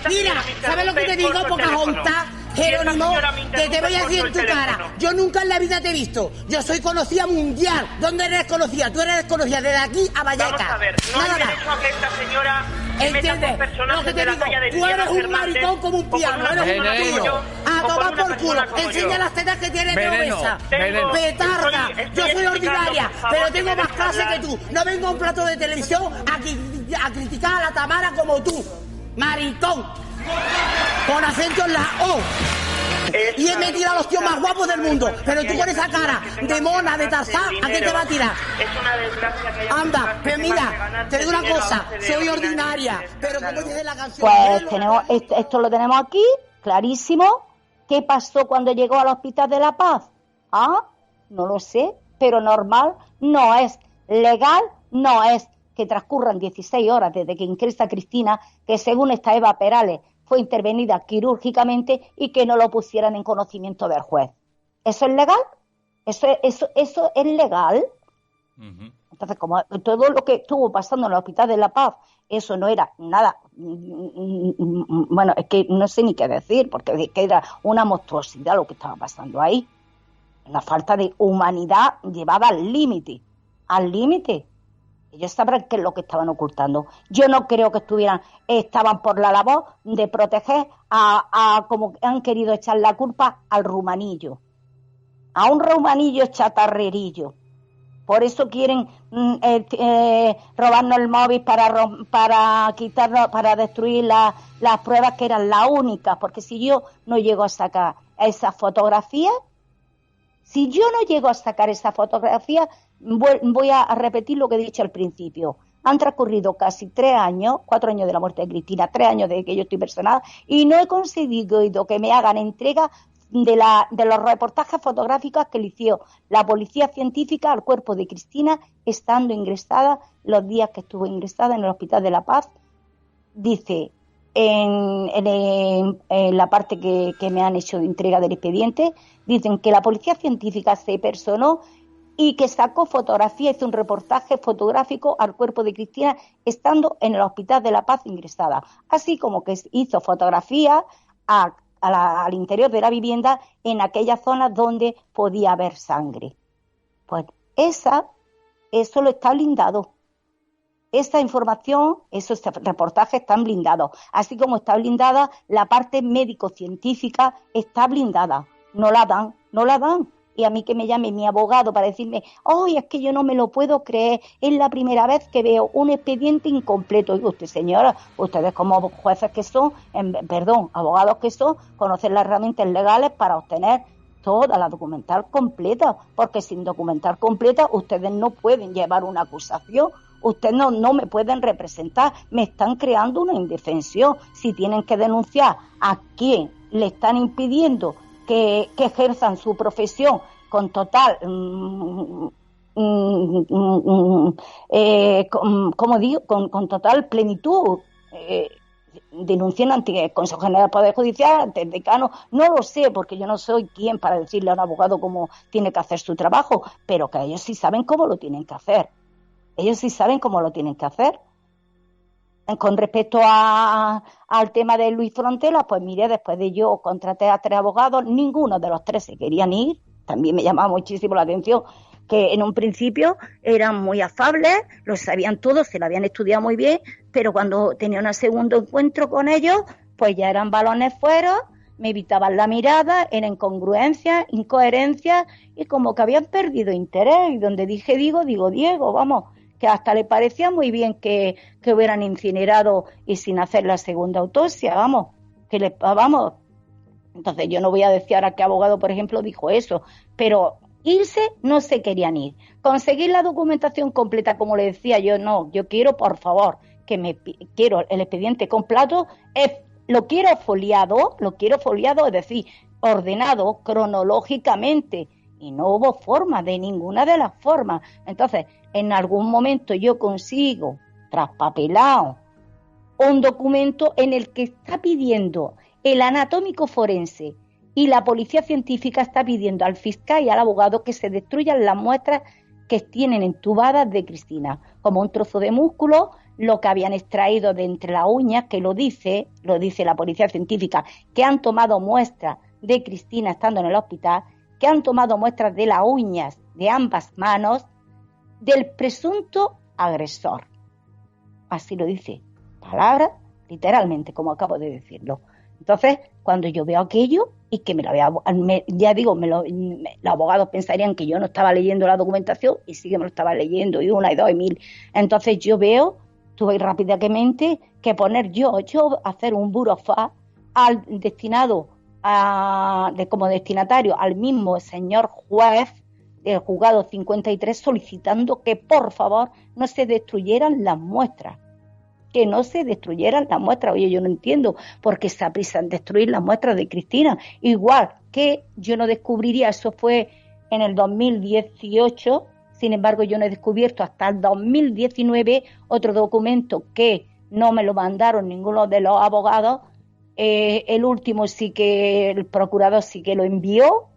Speaker 6: Mira, ¿sabes lo que te digo, Pocahontas? Jerónimo, que te voy a decir en tu cara. Yo nunca en la vida te he visto. Yo soy conocida mundial. ¿Dónde eres conocida? Tú eres desconocida desde aquí a Vallecas.
Speaker 8: Vamos a ver, no hay derecho a que esta señora
Speaker 6: ¿entiendes? Lo que te digo, tú eres un maricón como un piano, eres un tío. A tomar por culo. Enseña las tetas que tienes de obesa. Petarda. Yo soy ordinaria, pero tengo más clase que tú. No vengo a un plato de televisión a criticar a la Tamara como tú. Maricón. Con acento en la O. Y he metido a los tíos más guapos del mundo. Pero tú con esa cara de mona, de Tarzán, ¿a qué te va a tirar?
Speaker 8: Es una desgracia que haya.
Speaker 6: Anda, pero mira, te digo una cosa, soy ordinaria, pero como dice la canción.
Speaker 5: Pues tenemos, esto lo tenemos aquí, clarísimo. ¿Qué pasó cuando llegó al Hospital de la Paz? No lo sé, pero normal no es, legal no es que transcurran 16 horas desde que ingresa Cristina, que según esta Eva Perales fue intervenida quirúrgicamente y que no lo pusieran en conocimiento del juez. ¿Eso es legal? ¿Eso es legal? Uh-huh. Entonces, como todo lo que estuvo pasando en el Hospital de la Paz, eso no era nada, bueno, es que no sé ni qué decir, porque era una monstruosidad lo que estaba pasando ahí. Una falta de humanidad llevada al límite. Al límite. Ellos sabrán qué es lo que estaban ocultando. Yo no creo que estaban por la labor de proteger como han querido echar la culpa al rumanillo. A un rumanillo chatarrerillo. Por eso quieren robarnos el móvil para quitarnos, para destruir las pruebas que eran las únicas. Porque si yo no llego a sacar esas fotografías, voy a repetir lo que he dicho al principio. Han transcurrido casi 4 años de la muerte de Cristina, 3 años desde que yo estoy personada, y no he conseguido que me hagan entrega de los reportajes fotográficos que le hizo la policía científica al cuerpo de Cristina estando ingresada, los días que estuvo ingresada en el Hospital de la Paz. Dice en la parte que me han hecho de entrega del expediente, dicen que la policía científica se personó y que sacó fotografía, hizo un reportaje fotográfico al cuerpo de Cristina estando en el Hospital de la Paz ingresada, así como que hizo fotografía al interior de la vivienda en aquellas zonas donde podía haber sangre. Pues eso lo está blindado. Esta información, esos reportajes están blindados, así como está blindada la parte médico-científica, está blindada. No la dan. Y a mí que me llame mi abogado para decirme, es que yo no me lo puedo creer, es la primera vez que veo un expediente incompleto. Digo, usted, señora, ustedes como jueces que son, abogados que son, conocen las herramientas legales para obtener toda la documental completa, porque sin documental completa ustedes no pueden llevar una acusación, ustedes no me pueden representar, me están creando una indefensión. Si tienen que denunciar a quien le están impidiendo que ejerzan su profesión con total, con total plenitud. denuncien ante el Consejo General del Poder Judicial, ante el decano, no lo sé, porque yo no soy quien para decirle a un abogado cómo tiene que hacer su trabajo, pero que ellos sí saben cómo lo tienen que hacer. Ellos sí saben cómo lo tienen que hacer. Con respecto al tema de Luis Frontela, pues mire, después de yo contraté a 3 abogados, ninguno de los 3 se querían ir. También me llamaba muchísimo la atención que en un principio eran muy afables, lo sabían todo, se lo habían estudiado muy bien, pero cuando tenía un segundo encuentro con ellos, pues ya eran balones fuera, me evitaban la mirada, eran incongruencias, incoherencias, y como que habían perdido interés, y donde dije digo Diego, vamos, que hasta le parecía muy bien que hubieran incinerado y sin hacer la segunda autopsia, vamos. Entonces yo no voy a decir ahora qué abogado, por ejemplo, dijo eso, pero irse no se querían ir. Conseguir la documentación completa, como le decía yo, no, yo quiero, por favor, quiero el expediente completo, lo quiero foliado, es decir, ordenado cronológicamente, y no hubo forma, de ninguna de las formas. Entonces, en algún momento yo consigo, traspapelado, un documento en el que está pidiendo el anatómico forense y la policía científica está pidiendo al fiscal y al abogado que se destruyan las muestras que tienen entubadas de Cristina, como un trozo de músculo, lo que habían extraído de entre las uñas, que lo dice la policía científica, que han tomado muestras de Cristina estando en el hospital, que han tomado muestras de las uñas de ambas manos del presunto agresor. Así lo dice, palabras, literalmente, como acabo de decirlo. Entonces, cuando yo veo aquello y que los abogados pensarían que yo no estaba leyendo la documentación, y sí que me lo estaba leyendo, y 1, y 2, y 1000. Entonces tuve rápidamente que poner yo hacer un burofax al destinado como destinatario al mismo señor juez del juzgado 53, solicitando que por favor no se destruyeran las muestras. Que no se destruyeran las muestras. Oye, yo no entiendo por qué esa prisa en destruir las muestras de Cristina. Igual que yo no descubriría, eso fue en el 2018, sin embargo yo no he descubierto hasta el 2019 otro documento que no me lo mandaron ninguno de los abogados. El último sí que el procurador sí que lo envió,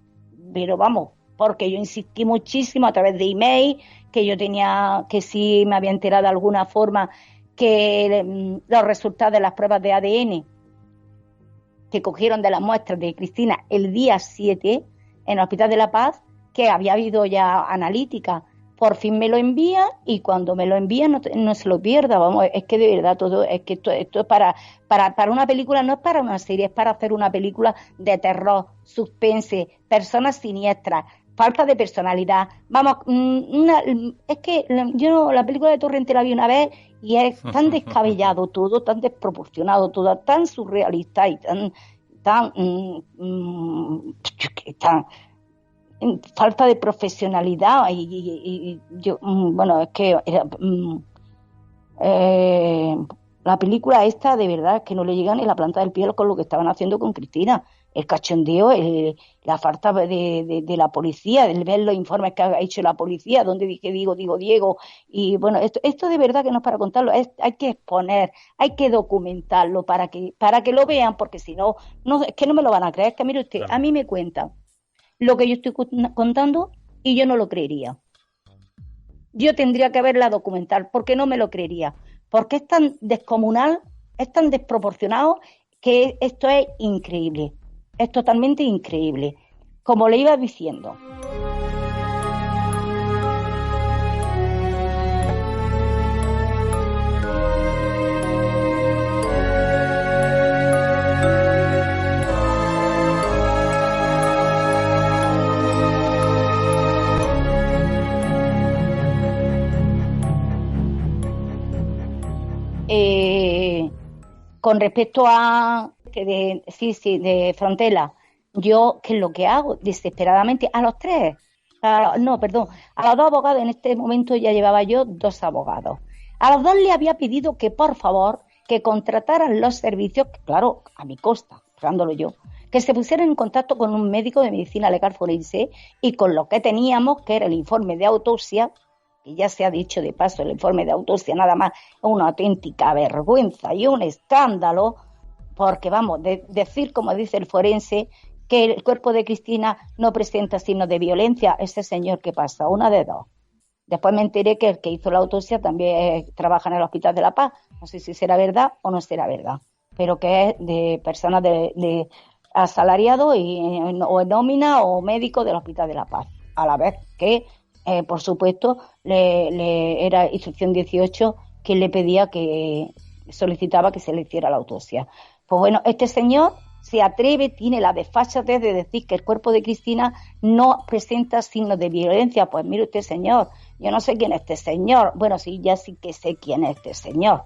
Speaker 5: pero vamos, porque yo insistí muchísimo a través de email, que yo tenía, que sí me había enterado de alguna forma que los resultados de las pruebas de ADN que cogieron de las muestras de Cristina el día 7 en el Hospital de la Paz, que había habido ya analítica, por fin me lo envía, y cuando me lo envía no se lo pierda, vamos, es que de verdad todo, es que esto es para una película, no es para una serie, es para hacer una película de terror, suspense, personas siniestras, falta de personalidad, vamos, es que yo la película de Torrente la vi una vez y es tan descabellado todo, tan desproporcionado todo, tan surrealista y tan falta de profesionalidad y yo, bueno, es que la película esta de verdad es que no le llega ni la planta del pie con lo que estaban haciendo con Cristina, el cachondeo, la falta de la policía, el ver los informes que ha hecho la policía, donde Diego, y bueno, esto de verdad que no es para contarlo, hay que exponer, hay que documentarlo para que lo vean, porque si no, es que no me lo van a creer, es que mire usted, claro. A mí me cuentan lo que yo estoy contando y yo no lo creería. Yo tendría que verla documental, porque no me lo creería, porque es tan descomunal, es tan desproporcionado, que esto es increíble, es totalmente increíble. Como le iba diciendo, con respecto a de Frontela, yo, ¿qué es lo que hago? Desesperadamente, a los 2 abogados, en este momento ya llevaba yo 2 abogados. A los 2 le había pedido que, por favor, que contrataran los servicios, claro, a mi costa, pagándolo yo, que se pusieran en contacto con un médico de medicina legal forense y con lo que teníamos, que era el informe de autopsia, que ya se ha dicho de paso, el informe de autopsia nada más es una auténtica vergüenza y un escándalo, porque vamos, decir, como dice el forense, que el cuerpo de Cristina no presenta signos de violencia, ese señor, ¿qué pasa? Una de dos. Después me enteré que el que hizo la autopsia también trabaja en el Hospital de la Paz, no sé si será verdad o no será verdad, pero que es de personas de asalariados o en nómina o médicos del Hospital de la Paz, a la vez que por supuesto le era instrucción 18 que le pedía, que solicitaba que se le hiciera la autopsia. Pues bueno, este señor se atreve, tiene la desfachatez de decir que el cuerpo de Cristina no presenta signos de violencia. Pues mire usted, señor, yo no sé quién es este señor. Bueno, sí, ya sí que sé quién es este señor,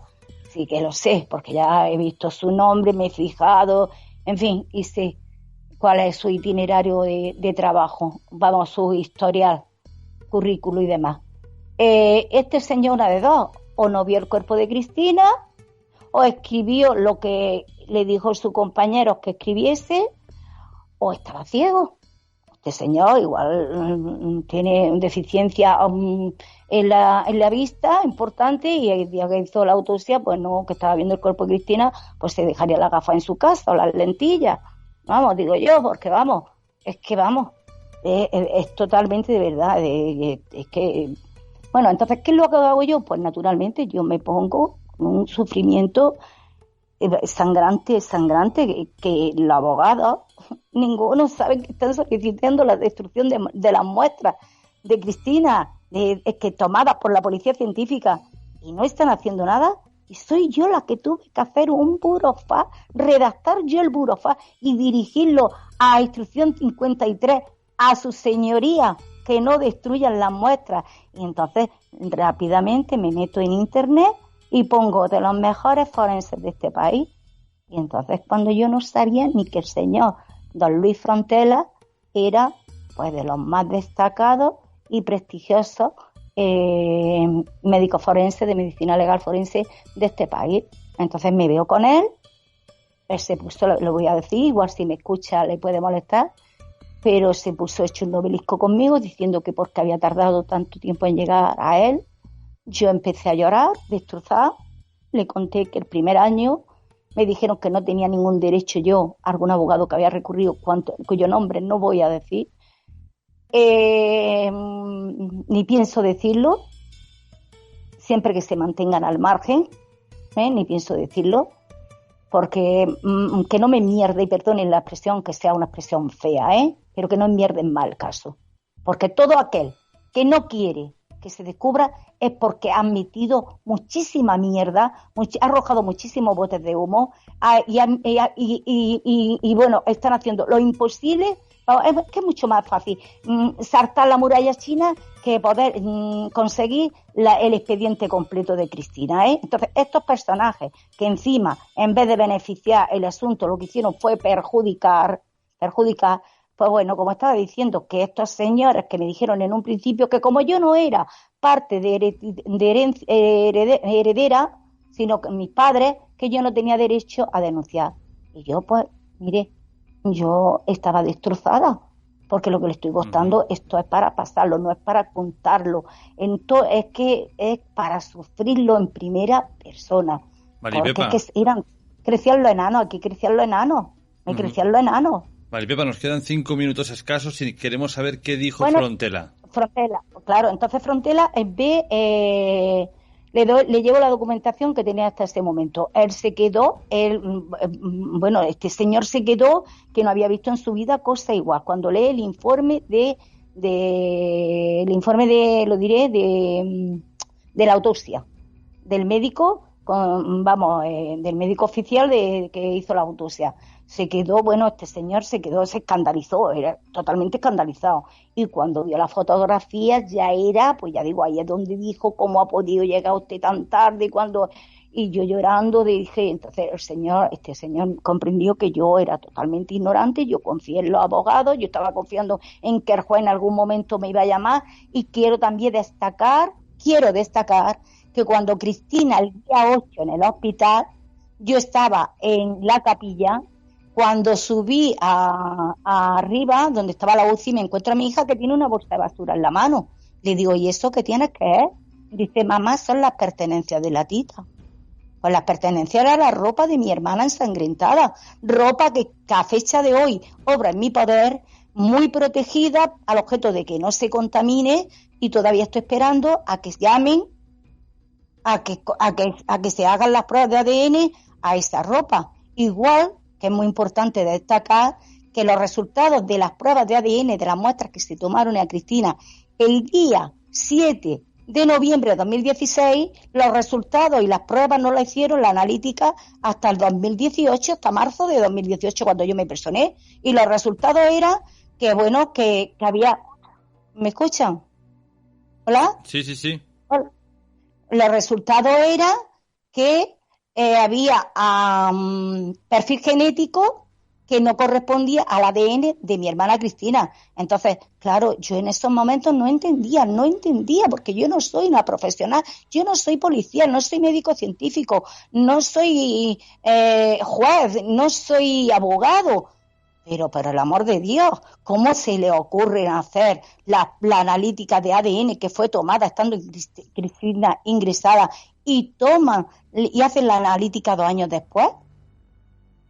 Speaker 5: sí que lo sé, porque ya he visto su nombre, me he fijado, en fin, y sé cuál es su itinerario de trabajo, vamos, su historial, currículo y demás. Este señor, una de dos, o no vio el cuerpo de Cristina, o escribió lo que le dijo su compañero que escribiese, o estaba ciego. Este señor igual tiene deficiencia en la vista importante, y el día que hizo la autopsia, pues no, que estaba viendo el cuerpo de Cristina, pues se dejaría la gafa en su casa o las lentillas. Vamos, digo yo, porque vamos, es que vamos, es totalmente de verdad, es que... Bueno, entonces, ¿qué es lo que hago yo? Pues naturalmente yo me pongo un sufrimiento sangrante, que los abogados, ninguno sabe que están solicitando la destrucción de las muestras de Cristina, que tomadas por la policía científica, y no están haciendo nada. Y soy yo la que tuve que hacer un burofax, redactar yo el burofax y dirigirlo a instrucción 53, a su señoría, que no destruyan las muestras. Y entonces rápidamente me meto en internet y pongo de los mejores forenses de este país. Y entonces, cuando yo no sabía ni que el señor don Luis Frontela era pues de los más destacados y prestigiosos médicos forenses de medicina legal forense de este país. Entonces me veo con él se puso, lo voy a decir, igual si me escucha le puede molestar, pero se puso hecho un obelisco conmigo diciendo que porque había tardado tanto tiempo en llegar a él. Yo empecé a llorar, destrozada. Le conté que el primer año me dijeron que no tenía ningún derecho yo, algún abogado que había recurrido, cuyo nombre no voy a decir, ni pienso decirlo, siempre que se mantengan al margen, ni pienso decirlo, porque que no me mierde, y perdonen la expresión, que sea una expresión fea, pero que no mierden mal el caso, porque todo aquel que no quiere que se descubra es porque ha metido muchísima mierda, ha arrojado muchísimos botes de humo, y bueno, están haciendo lo imposible. Es que es mucho más fácil saltar la muralla china que poder conseguir el expediente completo de Cristina, Entonces, estos personajes que encima, en vez de beneficiar el asunto, lo que hicieron fue perjudicar, pues bueno, como estaba diciendo, que estos señores que me dijeron en un principio que como yo no era parte de heredera, sino que mis padres, que yo no tenía derecho a denunciar. Y yo, pues, mire, yo estaba destrozada, porque lo que le estoy contando, esto es para pasarlo, no es para contarlo. Entonces, es que es para sufrirlo en primera persona.
Speaker 2: Maripepa.
Speaker 5: Porque es que crecían los enanos, aquí crecían los enanos, crecían los enanos.
Speaker 2: Maripepa, nos quedan 5 minutos escasos y queremos saber qué dijo Frontela.
Speaker 5: Frontela, claro, entonces Frontela le llevo la documentación que tenía hasta ese momento. Él se quedó, este señor se quedó que no había visto en su vida cosa igual. Cuando lee el informe de la autopsia del médico, del médico oficial que hizo la autopsia. Se quedó, este señor se escandalizó, era totalmente escandalizado. Y cuando vio las fotografías ya era, pues ya digo, ahí es donde dijo cómo ha podido llegar usted tan tarde, y yo llorando dije, entonces este señor comprendió que yo era totalmente ignorante, yo confié en los abogados, yo estaba confiando en que el juez en algún momento me iba a llamar, y quiero destacar que cuando Cristina, el día 8 en el hospital, yo estaba en la capilla. Cuando subí arriba, donde estaba la UCI, me encuentro a mi hija que tiene una bolsa de basura en la mano. Le digo, ¿y eso qué tienes que es? Dice, mamá, son las pertenencias de la tita. Pues las pertenencias era la ropa de mi hermana ensangrentada, ropa que a fecha de hoy obra en mi poder, muy protegida al objeto de que no se contamine, y todavía estoy esperando a que llamen, a que se hagan las pruebas de ADN a esa ropa. Igual que es muy importante destacar que los resultados de las pruebas de ADN de las muestras que se tomaron a Cristina el día 7 de noviembre de 2016, los resultados y las pruebas no la hicieron la analítica hasta el 2018, hasta marzo de 2018, cuando yo me personé, y los resultados eran que, bueno, que había... ¿Me escuchan? ¿Hola?
Speaker 2: Sí.
Speaker 5: Hola. Los resultados eran que había perfil genético que no correspondía al ADN de mi hermana Cristina. Entonces, claro, yo en esos momentos no entendía, porque yo no soy una profesional, yo no soy policía, no soy médico científico, no soy juez, no soy abogado. Pero por el amor de Dios, ¿cómo se le ocurre hacer la analítica de ADN que fue tomada estando Cristina ingresada y hacen la analítica 2 años después?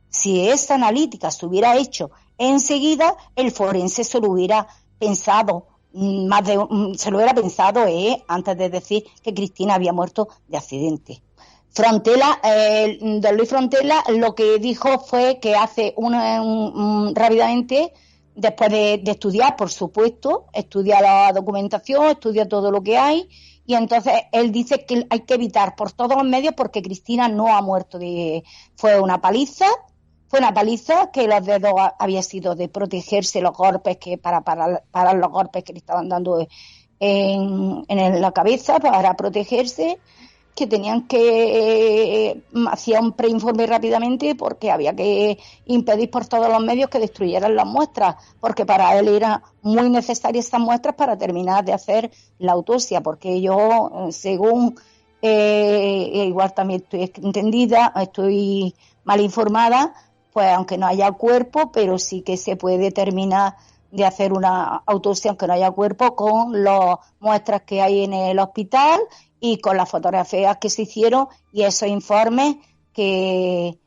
Speaker 5: Si esa analítica se hubiera hecho enseguida, el forense se lo hubiera pensado antes de decir que Cristina había muerto de accidente. Frontela, don Luis Frontela, lo que dijo fue que hace rápidamente, después de estudiar, por supuesto, estudia la documentación, estudia todo lo que hay, y entonces él dice que hay que evitar por todos los medios, porque Cristina no ha muerto fue una paliza, que los dedos había sido de protegerse los golpes, que para los golpes que le estaban dando en la cabeza, para protegerse, que tenían que hacía un preinforme rápidamente, porque había que impedir por todos los medios que destruyeran las muestras, porque para él era muy necesarias esas muestras para terminar de hacer la autopsia, porque yo, según igual también estoy mal informada, pues aunque no haya cuerpo, pero sí que se puede terminar de hacer una autopsia aunque no haya cuerpo, con las muestras que hay en el hospital y con las fotografías que se hicieron y ese informe de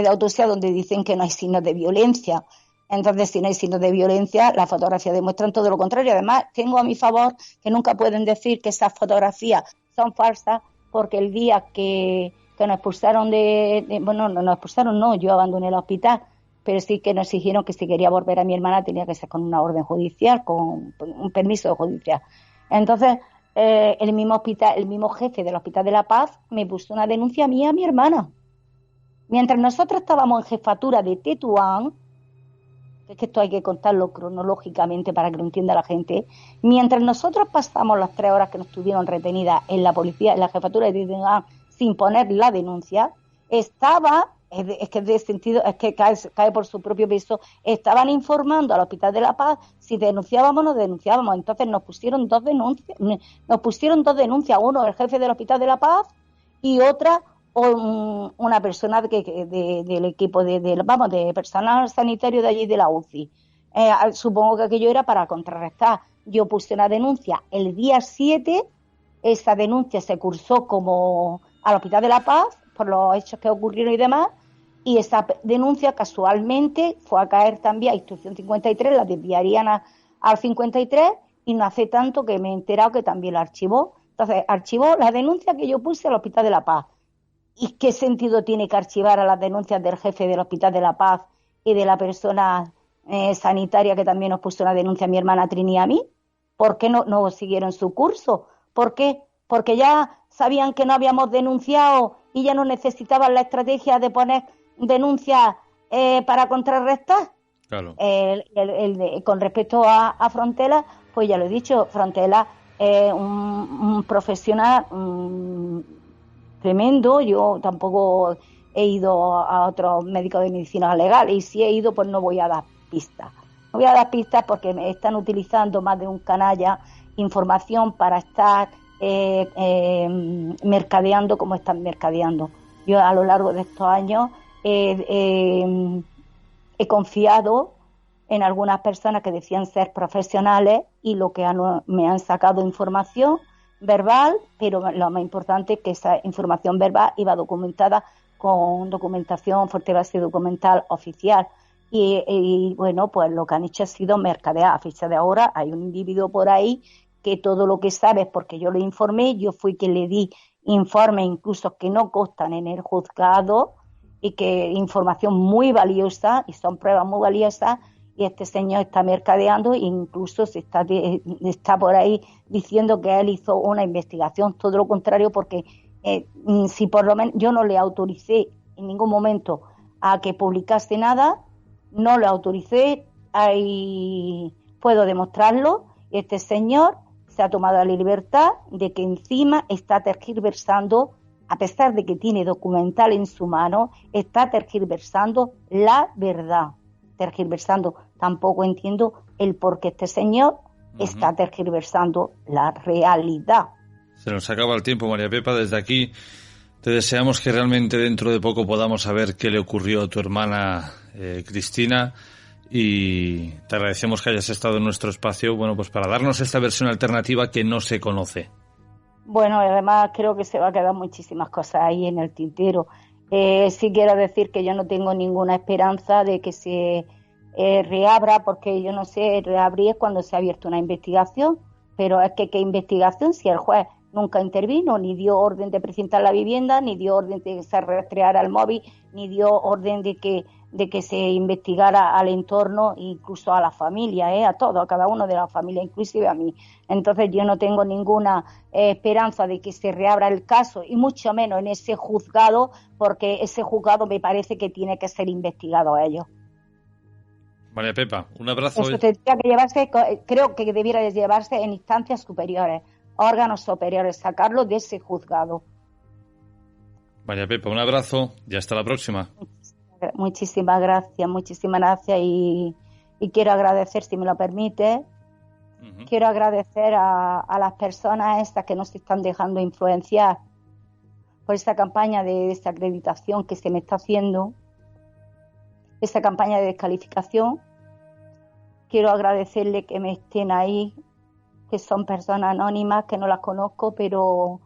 Speaker 5: autopsia donde dicen que no hay signos de violencia. Entonces, si no hay signos de violencia, las fotografías demuestran todo lo contrario. Además, tengo a mi favor que nunca pueden decir que esas fotografías son falsas, porque el día que nos expulsaron yo abandoné el hospital, pero sí que nos exigieron que si quería volver a mi hermana tenía que ser con una orden judicial, con un permiso judicial. Entonces, el mismo jefe del Hospital de la Paz me puso una denuncia a mí y a mi hermana. Mientras nosotros estábamos en jefatura de Tetuán, es que esto hay que contarlo cronológicamente para que lo entienda la gente, mientras nosotros pasamos las 3 horas que nos tuvieron retenidas en la policía, en la jefatura de Tetuán, sin poner la denuncia, cae por su propio peso, estaban informando al Hospital de la Paz si denunciábamos o no denunciábamos. Entonces nos pusieron dos denuncias, uno el jefe del Hospital de la Paz y otra una persona del equipo de personal sanitario de allí de la UCI. Supongo que aquello era para contrarrestar. Yo puse una denuncia el día 7, esa denuncia se cursó como al Hospital de la Paz por los hechos que ocurrieron y demás, y esa denuncia casualmente fue a caer también a Instrucción 53, la desviarían al 53, y no hace tanto que me he enterado que también la archivó. Entonces, archivó la denuncia que yo puse al Hospital de la Paz. ¿Y qué sentido tiene que archivar a las denuncias del jefe del Hospital de la Paz y de la persona sanitaria que también nos puso una denuncia a mi hermana Trini y a mí? ¿Por qué no siguieron su curso? ¿Por qué? Porque ya sabían que no habíamos denunciado y ya no necesitaban la estrategia de poner denuncias para contrarrestar.
Speaker 2: Claro.
Speaker 5: Con respecto a Frontela, pues ya lo he dicho, Frontela es un profesional tremendo. Yo tampoco he ido a otros médicos de medicina legal, y si he ido, pues no voy a dar pistas. No voy a dar pistas porque me están utilizando más de un canalla información para estar mercadeando como están mercadeando. Yo a lo largo de estos años he confiado en algunas personas que decían ser profesionales y lo que me han sacado información verbal, pero lo más importante es que esa información verbal iba documentada con documentación, fuerte base documental oficial. Y bueno, pues lo que han hecho ha sido mercadear. A fecha de ahora hay un individuo por ahí que todo lo que sabe es porque yo le informé, yo fui quien le di informes incluso que no constan en el juzgado y que información muy valiosa y son pruebas muy valiosas, y este señor está mercadeando e incluso está por ahí diciendo que él hizo una investigación, todo lo contrario, porque si por lo menos yo no le autoricé en ningún momento a que publicase nada, no le autoricé, ahí puedo demostrarlo, y este señor se ha tomado la libertad de que encima está tergiversando, a pesar de que tiene documental en su mano, está tergiversando la verdad. Tergiversando, tampoco entiendo el por qué este señor está tergiversando la realidad.
Speaker 2: Se nos acaba el tiempo, María Pepa. Desde aquí te deseamos que realmente dentro de poco podamos saber qué le ocurrió a tu hermana Cristina, y te agradecemos que hayas estado en nuestro espacio, bueno, pues para darnos esta versión alternativa que no se conoce.
Speaker 5: Bueno, además creo que se va a quedar muchísimas cosas ahí en el tintero. Sí quiero decir que yo no tengo ninguna esperanza de que se reabra, porque yo no sé, reabrir cuando se ha abierto una investigación, pero es que ¿qué investigación si el juez nunca intervino, ni dio orden de precintar la vivienda, ni dio orden de que se rastreara el móvil, ni dio orden de que se investigara al entorno, incluso a la familia, a todo, a cada uno de la familia, inclusive a mí? Entonces yo no tengo ninguna esperanza de que se reabra el caso, y mucho menos en ese juzgado, porque ese juzgado me parece que tiene que ser investigado a ellos.
Speaker 2: María Pepa, un abrazo.
Speaker 5: Eso tendría que llevarse, creo que debiera de llevarse en instancias superiores, órganos superiores, sacarlo de ese juzgado.
Speaker 2: María Pepa, un abrazo y hasta la próxima.
Speaker 5: Muchísimas gracias, y quiero agradecer, si me lo permite, quiero agradecer a las personas estas que no se están dejando influenciar por esa campaña de desacreditación que se me está haciendo, esa campaña de descalificación. Quiero agradecerle que me estén ahí, que son personas anónimas, que no las conozco, pero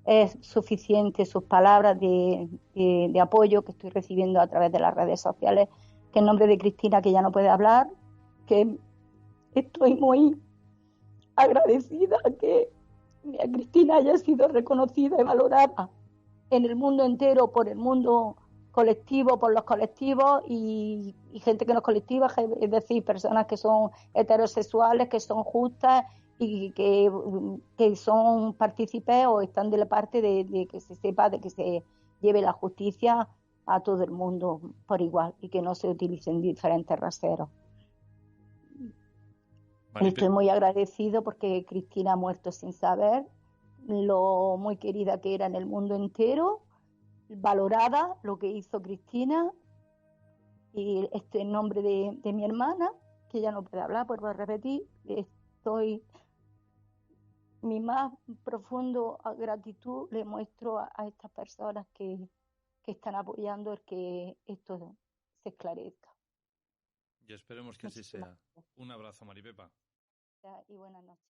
Speaker 5: es suficiente sus palabras de apoyo que estoy recibiendo a través de las redes sociales, que en nombre de Cristina, que ya no puede hablar, que estoy muy agradecida que Cristina haya sido reconocida y valorada en el mundo entero, por el mundo colectivo, por los colectivos y gente que no es colectiva, es decir, personas que son heterosexuales, que son justas y que son partícipes o están de la parte de que se sepa, de que se lleve la justicia a todo el mundo por igual y que no se utilicen diferentes raseros. Estoy muy agradecido porque Cristina ha muerto sin saber lo muy querida que era en el mundo entero, valorada lo que hizo Cristina, y en nombre de mi hermana, que ya no puede hablar, vuelvo a repetir, mi más profundo gratitud le muestro a estas personas que están apoyando el que esto se esclarezca.
Speaker 2: Y esperemos que así sea. Un abrazo, María Pepa.
Speaker 5: Y buenas noches.